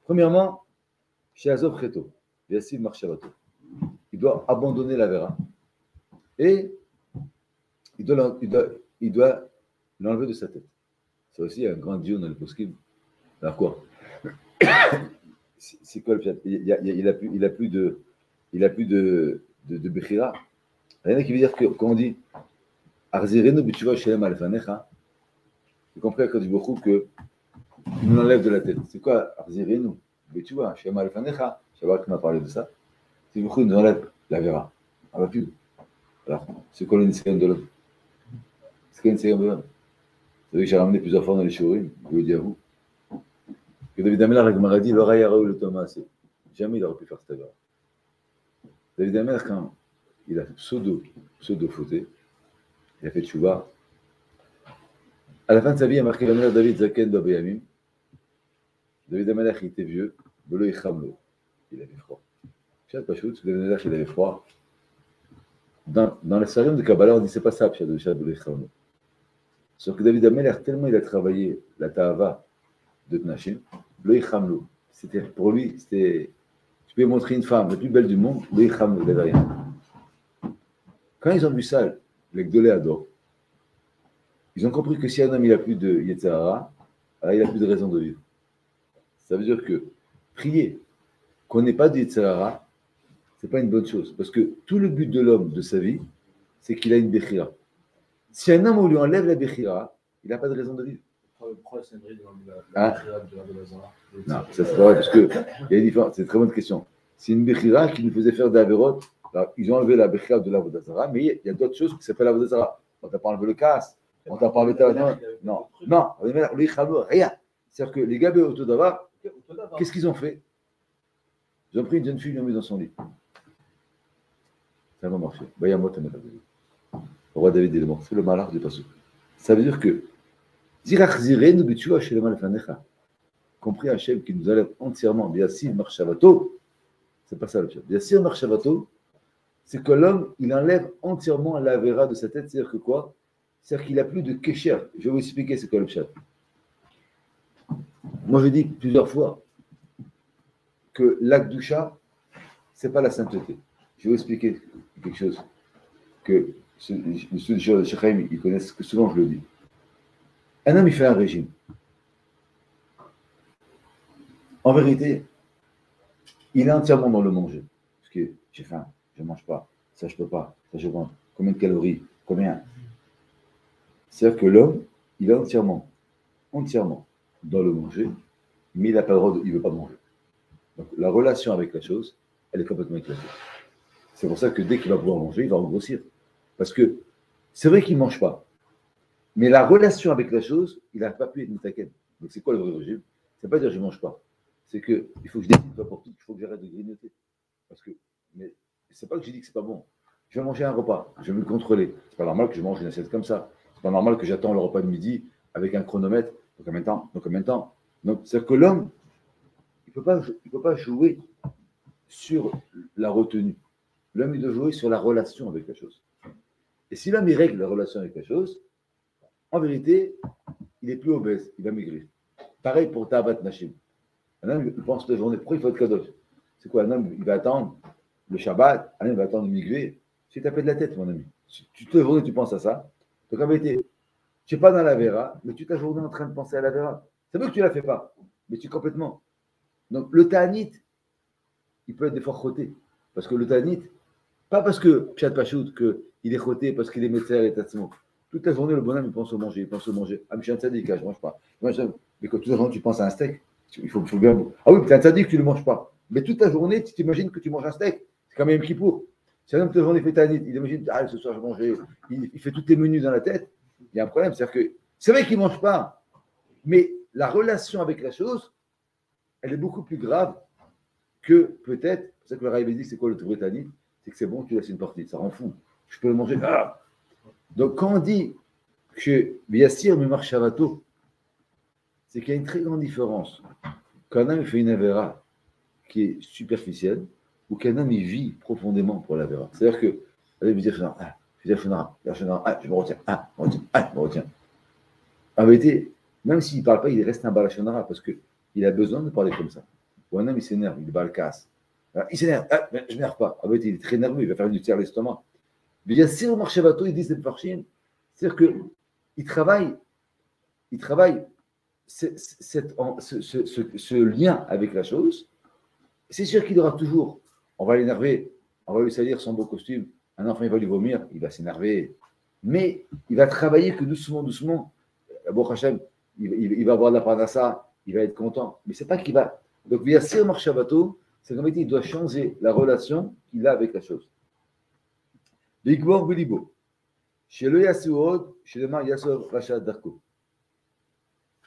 Premièrement, chez Azov Cheto, Yassid Marshavato, il doit abandonner la vera et il doit l'enlever de sa tête. C'est aussi un grand dieu dans le poskim. Alors quoi? C'est quoi le pire? Il a plus de Bechira. Il y en a qui veut dire que quand on dit Arzirenu b'tshuva shelem alfanecha, vous comprenez quand il dit que il nous enlève de la tête. C'est quoi Arzirenu b'tshuva shelem alfanecha? Shabbat m'a parlé de ça. C'est beaucoup nous enlève la vera. On va plus. Alors, c'est quoi le nisayon de l'homme? C'est quoi le nisayon de l'homme? Vous savez que j'ai ramené plusieurs fois dans les shurim, je vous le dis à vous. Que David Amelach, la Gemara dit, l'oreille a eu le Thomas, jamais il aurait pu faire cette vera. David Amelach, quand il a pseudo-fauté, il a fait tchouva. À la fin de sa vie, il a marqué l'Amelach David Zaken Babeyamim. David Amelach, il était vieux, Belo Ichamlo. Il avait froid. David Amelach, il avait froid. Dans le Sarim de Kabbalah, on dit c'est pas ça, Belo Ichamlo. Sauf que David Amelach, tellement il a travaillé la Ta'ava de Tnachim, Belo Ichamlo. C'était pour lui, c'était. Tu peux montrer une femme la plus belle du monde, Belo Ichamlo, il n'avait rien. Quand ils ont vu ça, les Gdolé adorent. Ils ont compris que si un homme il a plus de Yetzirah, alors il n'a plus de raison de vivre. Ça veut dire que prier qu'on n'ait pas de Yetzirah, ce n'est pas une bonne chose. Parce que tout le but de l'homme, de sa vie, c'est qu'il a une Bechira. Si un homme on lui enlève la Bechira, il n'a pas de raison de vivre. Pourquoi c'est vrai dans la Bechira de Lazara? Non, ça c'est pas vrai, parce qu'il y a une différence. C'est une très bonne question. C'est une Bechira qui nous faisait faire des Averot Alors, ils ont enlevé la Bechia de l'Avodazara, mais il y a d'autres choses qui s'appellent l'Avodazara. On t'a pas enlevé le casse, on t'a pas enlevé non, rien. C'est-à-dire que les Gabé Autodava, qu'est-ce qu'ils ont fait? Ils ont pris une jeune fille, ils l'ont mis dans son lit. Ça va marcher. Le roi David, il est mort. C'est le malheur du passage. Ça veut dire que compris Hachem qui nous enlève entièrement, Biasir Marshavato, c'est pas ça le chat. Biasir Marshavato, c'est que l'homme, il enlève entièrement la vera de sa tête. C'est-à-dire que quoi? C'est-à-dire qu'il n'a plus de kécher. Je vais vous expliquer c'est quoi le chat. Moi, je dis plusieurs fois que l'Akdoucha, ce n'est pas la sainteté. Je vais vous expliquer quelque chose que le studio de Shechaim, ils connaissent, que souvent je le dis. Un homme, il fait un régime. En vérité, il est entièrement dans le manger. Parce que j'ai faim, je ne mange pas, ça je ne peux pas, ça je mange. Combien de calories, combien? C'est-à-dire que l'homme, il est entièrement dans le manger, mais il n'a pas le droit, il ne veut pas manger. Donc la relation avec la chose, elle est complètement éclatée. C'est pour ça que dès qu'il va pouvoir manger, il va engrossir. Parce que c'est vrai qu'il ne mange pas, mais la relation avec la chose, il n'a pas pu être mitaken. Donc c'est quoi le vrai régime? C'est pas dire je ne mange pas. C'est qu'il faut que je décide pas pour tout, il faut que j'arrête de grignoter. Parce que, mais c'est pas que j'ai dit que c'est pas bon. Je vais manger un repas, je vais me le contrôler. C'est pas normal que je mange une assiette comme ça. C'est pas normal que j'attends le repas de midi avec un chronomètre. Donc en même temps. Donc c'est-à-dire que l'homme, il peut pas jouer sur la retenue. L'homme, il doit jouer sur la relation avec la chose. Et si l'homme, il règle la relation avec la chose, en vérité, il est plus obèse, il va maigrir. Pareil pour Tabat Nashim. Un homme, il pense toute la journée, pourquoi il faut être kadosh? C'est quoi? Un homme, il va attendre le Shabbat, un homme, il va attendre le migvé. Tu t'as fait de la tête, mon ami. Toute la journée, tu penses à ça. Donc en vérité, tu n'es pas dans la Vera, mais toute la journée en train de penser à la Vera. C'est vrai que tu ne la fais pas, mais tu es complètement. Donc le Ta'anit, il peut être des fois choté. Parce que le Ta'anit, pas parce que Pshat Pachout, qu'il est choté, parce qu'il est médecin et tatsmo. Toute la journée, le bonhomme, il pense au manger, Ah, mais je suis un tzaddik, je ne mange pas. Mais quand toute la journée, tu penses à un steak, il faut bien. Ah oui, tu es un tzaddik, tu ne le manges pas. Mais toute la journée, tu t'imagines que tu manges un steak. C'est quand même Kippour. Si un homme toute la journée fait Ta'anit, il imagine, ah, ce soir, je mangeais. Il fait tous tes menus dans la tête. Il y a un problème. C'est-à-dire que c'est vrai qu'il ne mange pas, mais la relation avec la chose, elle est beaucoup plus grave que peut-être. C'est ça que le Raïb dit, c'est quoi le Touré Ta'anit? C'est que c'est bon, tu laisses une partie. Ça rend fou. Je peux le manger. Ah. Donc, quand on dit que Biasir me marche Shavato, c'est qu'il y a une très grande différence. Qu'un homme fait une avéra qui est superficielle ou qu'un homme il vit profondément pour l'avéra. C'est-à-dire que, allez, vous dire, je me retiens. En vérité, même s'il ne parle pas, il reste un balachonara parce qu'il a besoin de parler comme ça. Ou un homme, il s'énerve, il bat le casse. Il s'énerve, je ne m'énerve pas. En vérité, il est très nerveux, il va faire du tiers à l'estomac. Mais bien sûr, Omar Shavato, il dit cette farchine, c'est-à-dire qu'il travaille ce lien avec la chose. C'est sûr qu'il aura toujours, on va l'énerver, on va lui salir son beau costume, un enfant il va lui vomir, il va s'énerver, mais il va travailler que doucement, bon Hachem, il va avoir de la parnassa, il va être content, mais c'est pas qu'il va. Donc via Sir Marshavato, c'est comme il doit changer la relation qu'il a avec la chose. L'Igmor Bilibo, chez le Yasuod, chez le Mar Yasov Rachat Darko.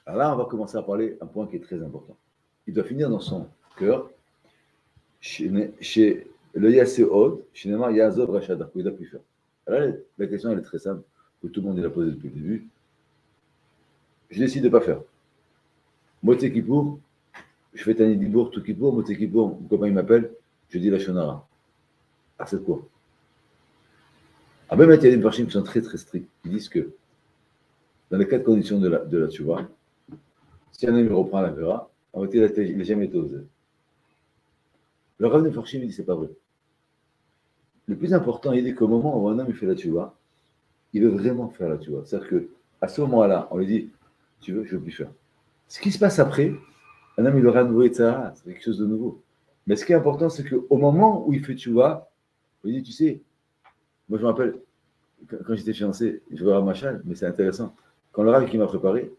Alors là, on va commencer à parler un point qui est très important. Il doit finir dans son cœur, chez le Yasuod, chez le Mar Yasov Rachat Darko. Il doit plus faire. Alors là, la question elle est très simple, que tout le monde l'a posée depuis le début. Je décide de ne pas faire. Motzei Kippour, je fais Tani Dibour, tout Kippour, Motzei Kippour, mon copain il m'appelle, je dis la Shonara. Ah, c'est quoi? Ah ben, il y a des parchim qui sont très très stricts. Ils disent que dans les 4 conditions de la tchouva, si un homme reprend la vera, en réalité, il n'a jamais été osé. Le Rav de Farshim, il dit c'est pas vrai. Le plus important, il dit qu'au moment où un homme il fait la tchouva, il veut vraiment faire la tchouva. C'est-à-dire qu'à ce moment-là, on lui dit tu veux, je ne veux plus faire. Ce qui se passe après, un homme il aura un nouveau état, c'est quelque chose de nouveau. Mais ce qui est important, c'est qu'au moment où il fait tchouva, il dit tu sais, moi, je me rappelle, quand j'étais fiancé, je vais à Machal, mais c'est intéressant. Quand le Rav qui m'a préparé,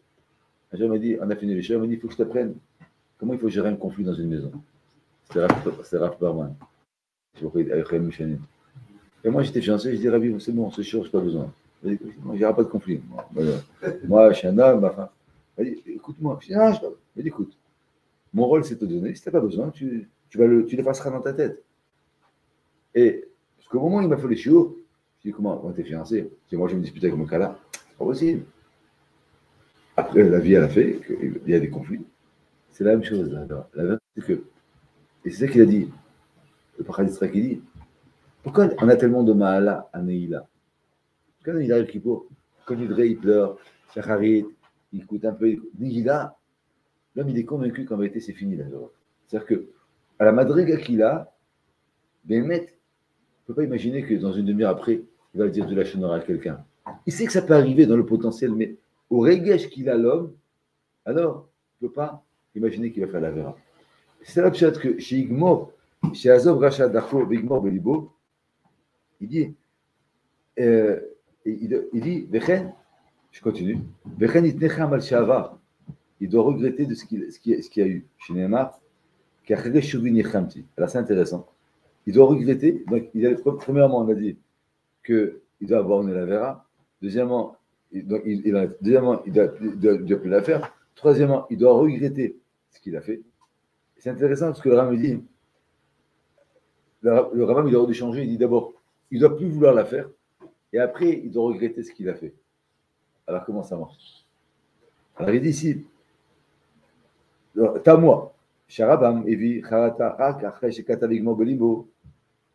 un jour m'a dit, on a fini les choses, il m'a dit, il faut que je t'apprenne comment il faut gérer un conflit dans une maison. C'était Rav Barman. Je vois qu'il y a Et moi, j'étais fiancé, je dis, Rabbi, c'est bon, c'est sûr, je n'ai pas besoin. Il dit, il n'y aura pas de conflit. Moi, je suis un homme, ma femme. Il dit, écoute-moi. Je dis, ah, je pas. Il dit, écoute, mon rôle, c'est de te donner. Si tu n'as pas besoin, tu l'effaceras dans ta tête. Et, parce qu'au moment où il m'a fait les chiots, je dis, comment, quand tu es fiancé? Je dis, moi, je me disputais avec mon cas-là. C'est pas possible. Après, la vie, elle a fait qu'il y a des conflits. C'est la même chose. La même, c'est que, et c'est ça qu'il a dit, le Paraditre qui dit, pourquoi on a tellement de Mahala à Neila? Quand il arrive Kippour, quand il pleure, Shacharit, il coûte un peu. Neila, l'homme, il est convaincu qu'en vérité, c'est fini la Torah. C'est-à-dire que, à la madriga qu'il a, Bémet, on ne peut pas imaginer que dans une demi-heure après, il va dire du Lachon Hara à quelqu'un. Il sait que ça peut arriver dans le potentiel, mais au régesh qu'il a l'homme, alors, il ne peut pas imaginer qu'il va faire la vera. C'est la pshat que chez Igmor, chez Azov Rachad Dachor, Igmor Belibo, il dit, Vechen, je continue, Vechen itnecham al shavar, il doit regretter de ce qu'il y a eu. Chez Neymar, alors c'est intéressant. Il doit regretter, donc premièrement, on a dit qu'il doit abandonner la vera. Deuxièmement, il doit plus la faire. Troisièmement, il doit regretter ce qu'il a fait. C'est intéressant parce que le Rambam dit, le Rambam il aurait dû changer, il dit d'abord, il ne doit plus vouloir la faire, et après, il doit regretter ce qu'il a fait. Alors comment ça marche? Alors il dit ici, t'as moi, Sharabam, Evi, Charata, Rak, Achre, Shekata, Vigmo, Belibo,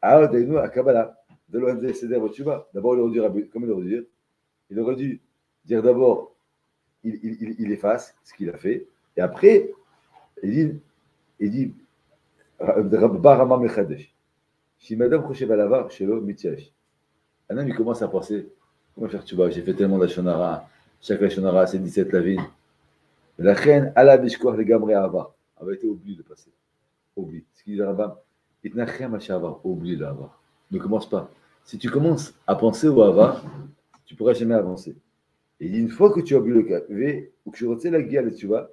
Aod, Ainu, Akabala, de l'ONZ, Seder, Botuba. D'abord, il aurait dû, comme il aurait dû dire, il aurait dû dire d'abord, il efface ce qu'il a fait, et après, il dit, Barama Mechadesh. Si madame Khoshev Alavar, chez l'homme, Mityash. Un homme, il commence à penser, comment faire tu vois, j'ai fait tellement d'Ashonara, chaque Ashonara, c'est 17 lavines. La reine, Allah Bishkoch, les Gamre Ava, avait été oublié de passer. Oublie. Ce qu'il dit Rambam, Itnachem Hashavar, oublie le Ava. Ne commence pas. Si tu commences à penser au Ava, tu ne pourras jamais avancer. Et une fois que tu as oublié le Kavé, ou que tu retiens la guerre, tu vois,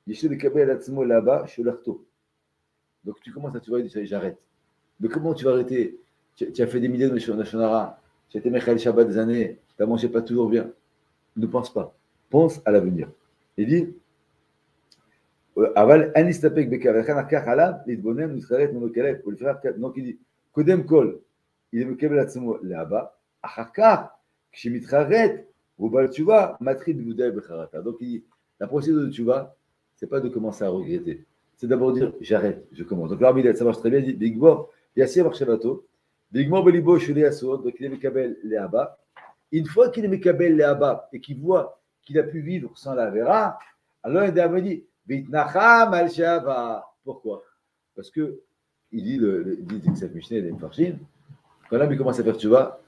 Yeshua le Kabé Alatzmo là-bas, chez l'Arto. Donc tu commences à te voir, j'arrête. Mais comment tu vas arrêter? Tu as fait des milliers de Shonara, tu as été Mechal Shabbat des années, tu n'as mangé pas toujours bien. Ne pense pas. Pense à l'avenir. Il dit, Aval Anistapek Bekavachan Akach Alam, Lidbonem, Nusraret, Monokalef, pour le faire. Donc il dit, Kodem Kol, il est Mekabel Atzmo là-bas, Achakar, Kshimitraret, Rubal Tchouva, Matrid Boudai Becharata. Donc il dit, la procédure de Tchouva, ce n'est pas de commencer à regretter. C'est d'abord dire, j'arrête, je commence. Donc l'arbitre, ça marche très bien, il dit, Bigbo, Yassir Marchavato, Bigbo Belibo, Shulé Asod, donc il est Mekabel Léaba. Une fois qu'il est Mekabel Léaba et qu'il voit qu'il a pu vivre sans la vera, alors il me dit, Vitnacham al Shava. Pourquoi? Parce que il dit cette Mishneh, les Mfarshim, quand l'homme commence à faire tu vas,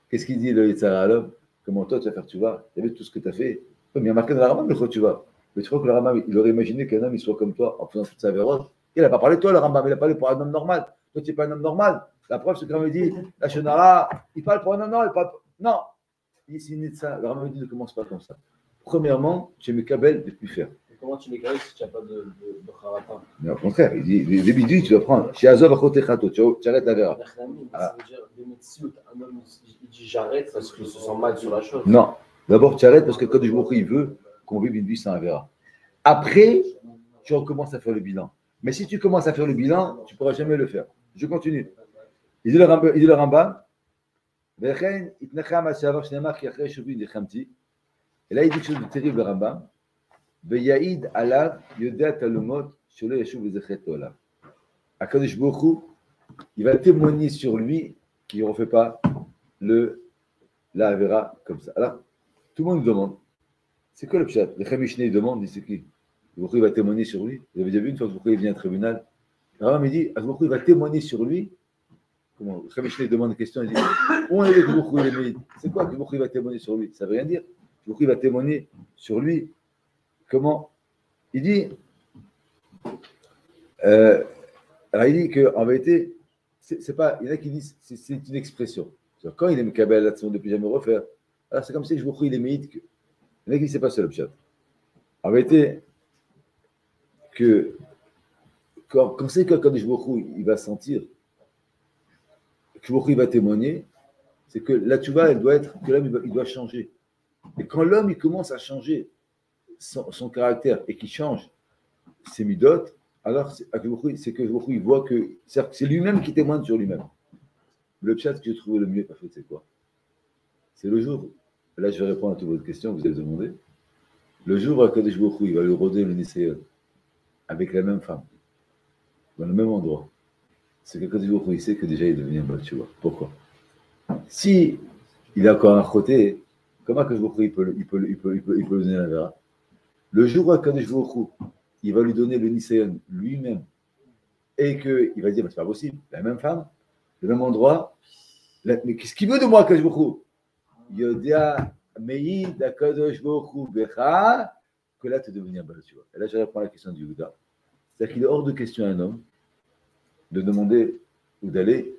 qu'est-ce qu'il dit le Yitzhara à l'homme? Comment toi tu vas faire tu vas? Tu as vu tout ce que tu as fait? Mais il y a marqué dans la Rambam, le tu vas. Mais tu crois que le Rambam, il aurait imaginé qu'un homme il soit comme toi en faisant toute sa vérote? Il n'a pas parlé de toi, le Rambam, il a parlé pour un homme normal. Toi, tu n'es pas un homme normal. La preuve, c'est que le Rambam dit, la Shonara, il parle pour un homme normal. Non, ici, le Rambam dit ne commence pas comme ça. Premièrement, tu es Mekabel de plus faire. Comment tu les si tu n'as pas de Harata? Mais au contraire, il dit, les bidouilles, tu dois prendre. Chez Azov, à côté Khato, tu arrêtes la vera. Ça veut dire, un homme, il dit j'arrête parce qu'il se sent mal sur la chose. Non, d'abord, tu arrêtes parce que quand il veut qu'on vive une vie sans la vera. Après, tu recommences à faire le bilan. Mais si tu commences à faire le bilan, tu ne pourras jamais le faire. Je continue. Il dit le Rambam, et là, il dit quelque chose de terrible, le Rambam. Veyaïd alav yodat talumot shelo yeshuv v'zechet olam. Akadosh Baruch Hu, il va témoigner sur lui qu'il ne refait pas la avera comme ça. Alors, tout le monde nous demande, c'est quoi le pshat? Le Chamishnei demande, il dit c'est qui? Baruch Hu, il va témoigner sur lui. Vous avez déjà vu une fois que Baruch Hu vient au tribunal, le Rambam il dit, Baruch Hu, il va témoigner sur lui. Comment? Le Chamishnei demande une question, il dit, où on est avec Baruch Hu, il est médite? C'est quoi que Baruch Hu va témoigner sur lui? Ça ne veut rien dire. Baruch Hu va témoigner sur lui. Comment? Il dit, alors il dit qu'en vérité, c'est pas, il y en a qui disent c'est une expression. Quand il est Mekabel Atzmo de plus jamais refaire, alors c'est comme si je vous il est médite. Il y en a qui disent c'est pas ça le pshat. En vérité, quand c'est que quand je vous il va sentir que il va témoigner, c'est que la tchouva, elle doit être que l'homme il doit changer. Et quand l'homme il commence à changer son caractère et qu'il change ses midotes, alors c'est que il voit que c'est lui-même qui témoigne sur lui-même. Le chat que j'ai trouvé le mieux, parfait, c'est quoi? C'est le jour, là je vais répondre à toutes vos questions que vous avez demandées. Le jour où Akadosh Baruch Hu, il va lui rôder le Nisayon avec la même femme, dans le même endroit, c'est qu'Akadosh Baruch Hu, il sait que déjà il est devenu un Baal Tshuva. Pourquoi? Si il a encore un côté, comment Akadosh Baruch Hu, il peut lui donner la vera? Le jour où Akadosh Baruch Hu, il va lui donner le Nisayon lui-même et qu'il va dire, c'est pas possible, la même femme, le même endroit, mais qu'est-ce qu'il veut de moi, Akadosh Baruch Hu? Yodia Meïd Akadosh Baruch Hu Becha, que là, tu es devenu un Baal Tshuva. Et là, je réponds à la question du Yehuda. C'est-à-dire qu'il est hors de question à un homme de demander ou d'aller,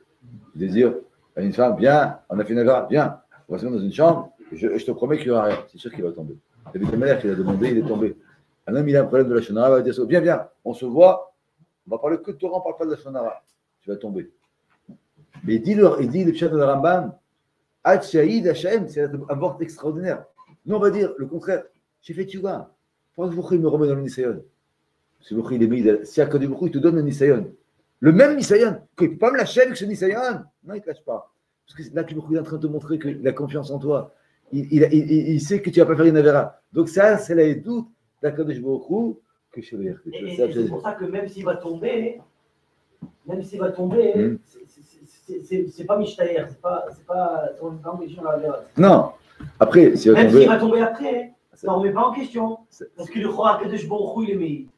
de dire à une femme, viens, on a fait une avera, viens, on va se mettre dans une chambre, je te promets qu'il n'y aura rien. C'est sûr qu'il va tomber. David Ameler, qu'il a demandé, il est tombé. Un homme, il a un problème de la shonara, il va dire, viens, on se voit, on va parler que de Torah, on ne parle pas de la shonara. Tu vas tomber. Mais il dit le pshat de la Rambam, Ad Shahid Hashem, c'est un wort extraordinaire. Nous, on va dire le contraire. J'ai fait tchouva. Pourquoi il me remet dans le Nisayon? Si Akadosh Baruch Hu, il te donne le Nisayon. Le même Nisayon. Il ne peut pas me lâcher avec ce Nisayon. Non, il ne te lâche pas. Parce que là, Baruch Hu est en train de te montrer qu'il a confiance en toi. Il sait que tu ne vas pas faire une avera. Donc, ça, c'est la doute d'Akadosh Baruch Hu que je vais dire. C'est pour ça que même s'il va tomber, c'est pas Mishtaïr, c'est pas on remet pas en question la vera. Non. Après, s'il même s'il va tomber après, ça ne remet pas en question. Parce que le Chora Kadosh Baruch Hu, il est meilleur.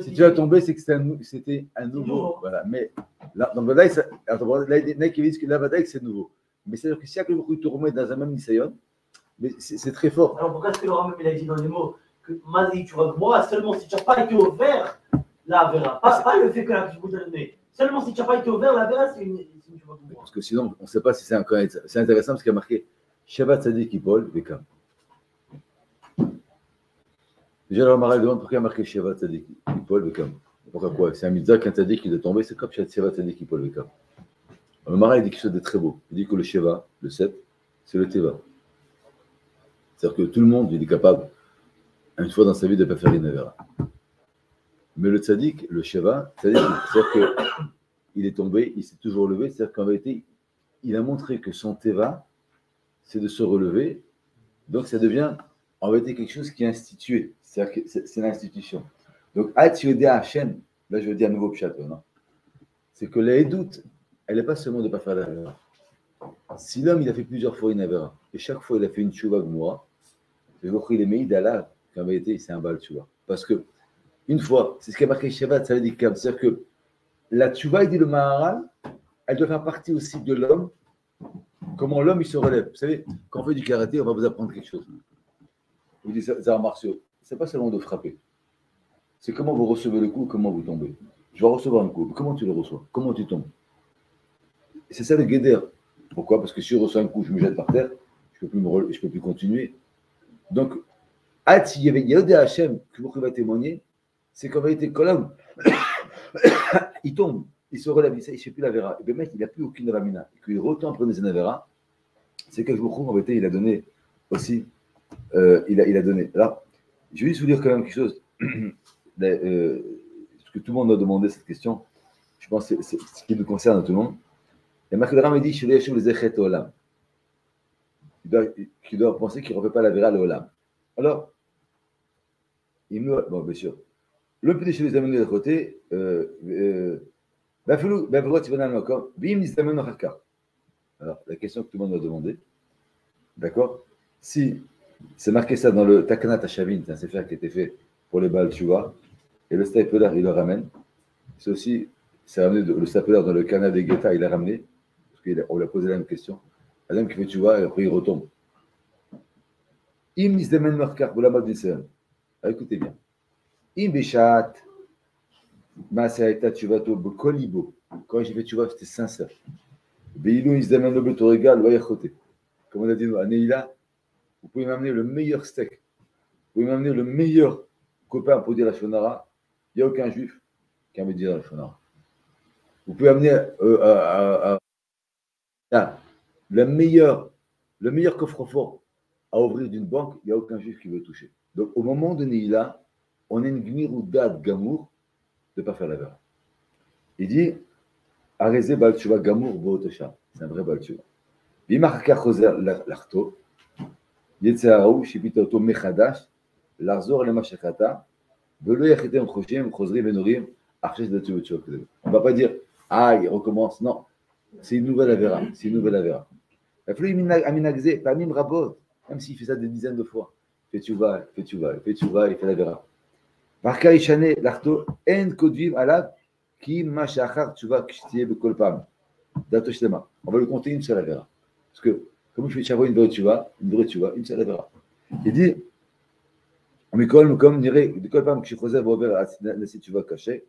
Si tu vas tomber, c'est que c'était un nouveau. Voilà. Mais là, dans Badaï, la Badaï, c'est nouveau. Mais c'est-à-dire que si Akadosh Baruch Hu te remet dans un même Nisayon, c'est très fort. Alors pourquoi est-ce que le Rambam il a dit dans les mots que Mazi, tu vas moi seulement si tu n'as pas été ouvert, la vera. Pas le fait que la vous donner. Seulement si tu n'as pas été ouvert, la vera, c'est une parce que sinon, on ne sait pas si c'est un cas. C'est intéressant parce qu'il y a marqué Shabbat Tzadik Ipol Bekam. Déjà, le Maral demande pourquoi il y a marqué Shabbat Tzadik Ipol Bekam. Pourquoi quoi? C'est un mitzvah qu'un Tzadik qui est tombé, c'est comme Shabbat Tzadik Ipol Bekam. Le Maral dit quelque chose de très beau. Il dit que le Sheva, le 7, c'est le Teva. C'est-à-dire que tout le monde, il est capable, une fois dans sa vie, de ne pas faire une avera. Mais le Tzadik, le Sheva, c'est-à-dire qu'il est tombé, il s'est toujours relevé, c'est-à-dire qu'en vérité, il a montré que son Teva, c'est de se relever, donc ça devient en vérité quelque chose qui est institué, c'est-à-dire que c'est l'institution. Donc, Yodea Hashem, là je veux dire un nouveau pshat, non? C'est que la doute, elle n'est pas seulement de ne pas faire la avera. Si l'homme il a fait plusieurs fois une avera, et chaque fois il a fait une tchouva gmoura, je veux qu'il est meïd d'Allah, qu'en vérité c'est un bal tchouva. Parce que, une fois, c'est ce qui a marqué Shabbat, ça veut dire c'est-à-dire que la tchouva, il dit le Maharal, elle doit faire partie aussi de l'homme, comment l'homme il se relève. Vous savez, quand on fait du karaté, on va vous apprendre quelque chose. Vous dites ça, arts martiaux, c'est pas seulement de frapper, c'est comment vous recevez le coup, comment vous tombez. Je vais recevoir un coup, comment tu le reçois, comment tu tombes. C'est ça le guéder. Pourquoi? Parce que si je reçois un coup, je me jette par terre, je ne peux plus continuer. Donc, il y avait Yodé Hachem, que vous va témoigner, c'est qu'en vérité, quand l'homme, il tombe, il se relève, il ne fait plus la vera, et bien mec, il n'a plus aucune ramina, et qu'il retombe prendre des avera, c'est que je vous trouve, en vérité, il a donné aussi, il a donné. Alors, je vais juste vous dire quand même quelque chose, parce que tout le monde a demandé cette question, je pense que c'est ce qui nous concerne à tout le monde. Et Marc Ram dit, chez les Echet Olam. Qui doit penser qu'il ne refait pas la vera le Olam. Alors, bon, bien sûr, le petit chez les amener de côté, alors, la question que tout le monde m'a demandé, d'accord? Si c'est marqué ça dans le Takanat Hashavin, c'est un sefer qui a été fait pour les Baal Tshuva, et le Stapler, il le ramène. C'est aussi, c'est ramené le Stapler dans le Kana de Geta, il l'a ramené, parce qu'on lui a posé la même question. Adam qui fait Tshuva, et après il retombe. Im Nizdemen Markar, vous la mode d'Israël. Écoutez bien. Im Beshat, Maasaita Tshuvato, Bekolibo. Quand j'ai fait Tshuva, c'était sincère. Beilou Nizdemen Nobetorega, Loyachote. Comme on a dit, à Neila, vous pouvez m'amener le meilleur steak. Vous pouvez m'amener le meilleur copain pour dire la shonara. Il n'y a aucun juif qui a envie de dire la shonara. Vous pouvez amener le meilleur coffre-fort à ouvrir d'une banque, il n'y a aucun juif qui veut toucher. Donc, au moment de Neila, on a une gmiroudat gamour de ne pas faire la vera. Il dit, Arezé Baal Tshuva gamour bo'otesha. C'est un vrai Baal Tshuva. Bimachaka choser l'arto, Yetzeraou, Shipita auto mechadash, l'arzor le machakata, Velo yachitem choshim, chosri venorim, archesh de Tshuva. On ne va pas dire, ah, il recommence. Non, c'est une nouvelle avera. C'est une nouvelle avera. La fleur aminagzé, parmi rabot, même s'il fait ça des dizaines de fois. Fait Tshuva, il fait la vera. Marka Ishane, l'arto, en kodvim alad, qui machachar Tshuva kshtiye bekolpam. Dato shlema. On va le compter une seule avera. Parce que, comme je fais chaque fois une vraie Tshuva, une seule avera. Il dit, comme dirait, de kolpam kshchozer bover la Tshuva caché,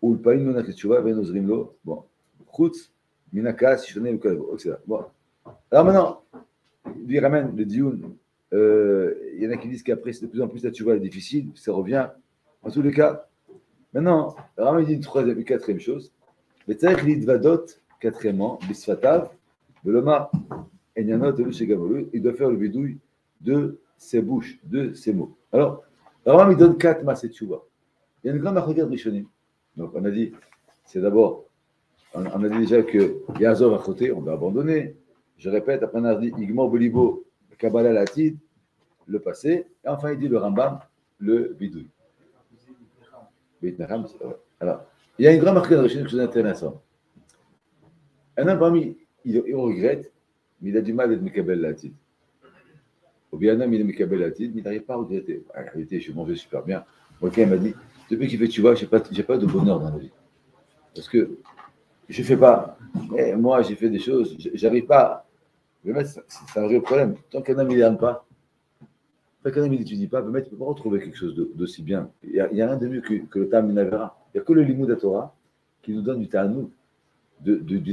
ou le pain monach Tshuva, ben ozrim lo, bon, chutz, minaka, shishone bekolpam, etc. Bon. Alors maintenant, il ramène le dioun. Il y en a qui disent qu'après, de plus en plus la Tshuva est difficile, ça revient. En tous les cas, maintenant, Rama dit une troisième et quatrième chose. Mais tzarich lidvadot, quatrièmement, bisfatav, de l'omar, enyanot, il doit faire le bidouille de ses bouches, de ses mots. Alors, Rama il donne 4 massés de Tshuva. Il y a une grande marque de Rishonim. Donc, on a dit, c'est d'abord, on a dit déjà que Yazov à côté, on doit abandonner. Je répète, après on a dit Igmor Bolibo, Kabbalah Latid, le passé, et enfin il dit le Rambam, le bidouille. Alors, il y a une grande marque de Rishonim qui est intéressante. Un homme parmi, il regrette, mais il a du mal d'être Mekabel Latid. Ou bien un homme, il est Mekabel Latid, mais il n'arrive pas à regretter. En réalité, je mangeais super bien. Moi, quelqu'un m'a dit, depuis qu'il fait Tshuva, je n'ai pas de bonheur dans la vie. Parce que je ne fais pas. Et moi, j'ai fait des choses, j'arrive pas. C'est un vrai problème. Tant qu'un homme, il n'aime pas, tant qu'un homme, il n'étudie pas, il ne peut pas retrouver quelque chose d'aussi bien. Il n'y a rien de mieux que le Tam Minavera. Il n'y a que le Limoud à Torah qui nous donne du Ta'anouk. Il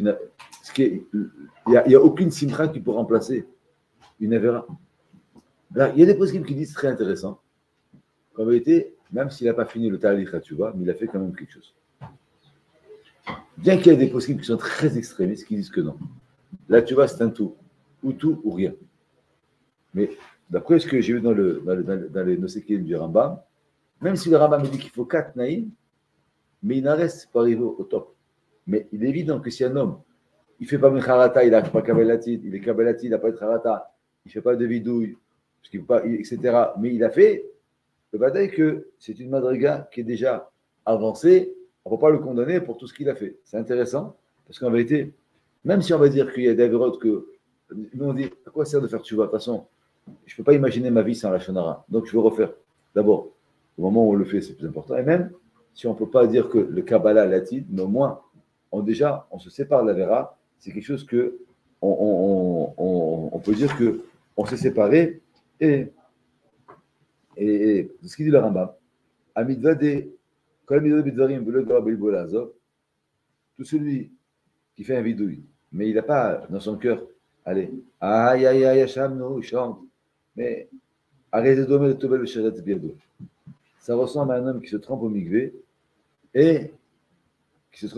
n'y a aucune simcha qui peut remplacer une Avera. Il y a des poskim qui disent très intéressant. En vérité, même s'il n'a pas fini le Ta'alich HaTshuva, mais il a fait quand même quelque chose. Bien qu'il y ait des poskim qui sont très extrémistes, qui disent que non. Là, tu vois, c'est un tout ou rien. Mais d'après ce que j'ai vu dans les Nosekim du Rambam, même si le Rambam dit qu'il faut 4 naïms, mais il n'en reste pas arrivé au top. Mais il est évident que si un homme, il ne fait pas Mecharata, il n'a pas Kabbalatid, il est Kabbalatid, il n'a pas de Harata, il ne fait pas de vidouille, etc. Mais il a fait, le bataille que c'est une madriga qui est déjà avancée, on ne va pas le condamner pour tout ce qu'il a fait. C'est intéressant, parce qu'en vérité, même si on va dire qu'il y a des avérotes que, nous on dit, à quoi ça sert de faire Tshuva? De toute façon, je ne peux pas imaginer ma vie sans la Shonara. Donc je veux refaire. D'abord, au moment où on le fait, c'est plus important. Et même, si on ne peut pas dire que le Kabbalah Latid, mais au moins, on se sépare de la Vera, c'est quelque chose que on peut dire qu'on s'est séparés. Et ce qu'il dit le Rambam, Amidvade, tout celui qui fait un vidouille, mais il n'a pas dans son cœur, allez, aïe, aïe, aïe, Hachamno, il chante, mais arrêtez de mettre le Sheret Biado. Ça ressemble à un homme qui se trempe au mikvé et il est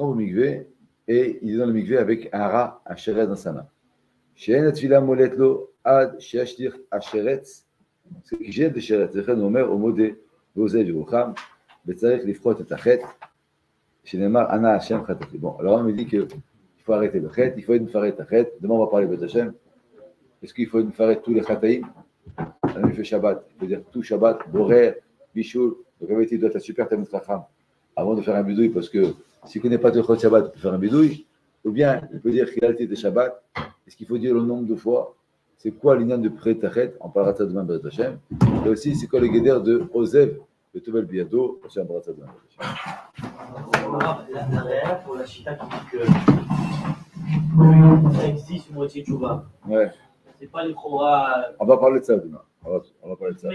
dans le mikvé avec un rat, un Sheret dans sa main. She'en atfila moletlo ad she'ashtir asheretz, ce qui jette de Sheret, c'est un omer au modé, l'osé du Rucham, וצריך לפחות את החטא, שנאמר, אנא השם חטאתי. Bon, alors on me dit qu'il faut arrêter le chète, il faut une farette à chète. Demain, on va parler de Hashem. Est-ce qu'il faut une farette tous les chataïm? On fait Shabbat, il faut dire tout Shabbat, Borer, Bichoul. Donc, en vérité, il doit être super Tamid Chacham avant de faire un bidouille, parce que s'il ne connaît pas de Chot Shabbat, il peut faire un bidouille. Ou bien, il peut dire qu'il a été de Shabbat. Est-ce qu'il faut dire le nombre de fois? C'est quoi l'ignan de Pré Tachet? On parlera de ça demain de Hashem. Et aussi, c'est quoi le guédère de Ozev? Le Tovel Biado, c'est un bras de la réelle pour la chita qui dit que ça existe une moitié de Chouva. Ouais. C'est pas les Chora. On va parler de ça demain. On va parler de ça.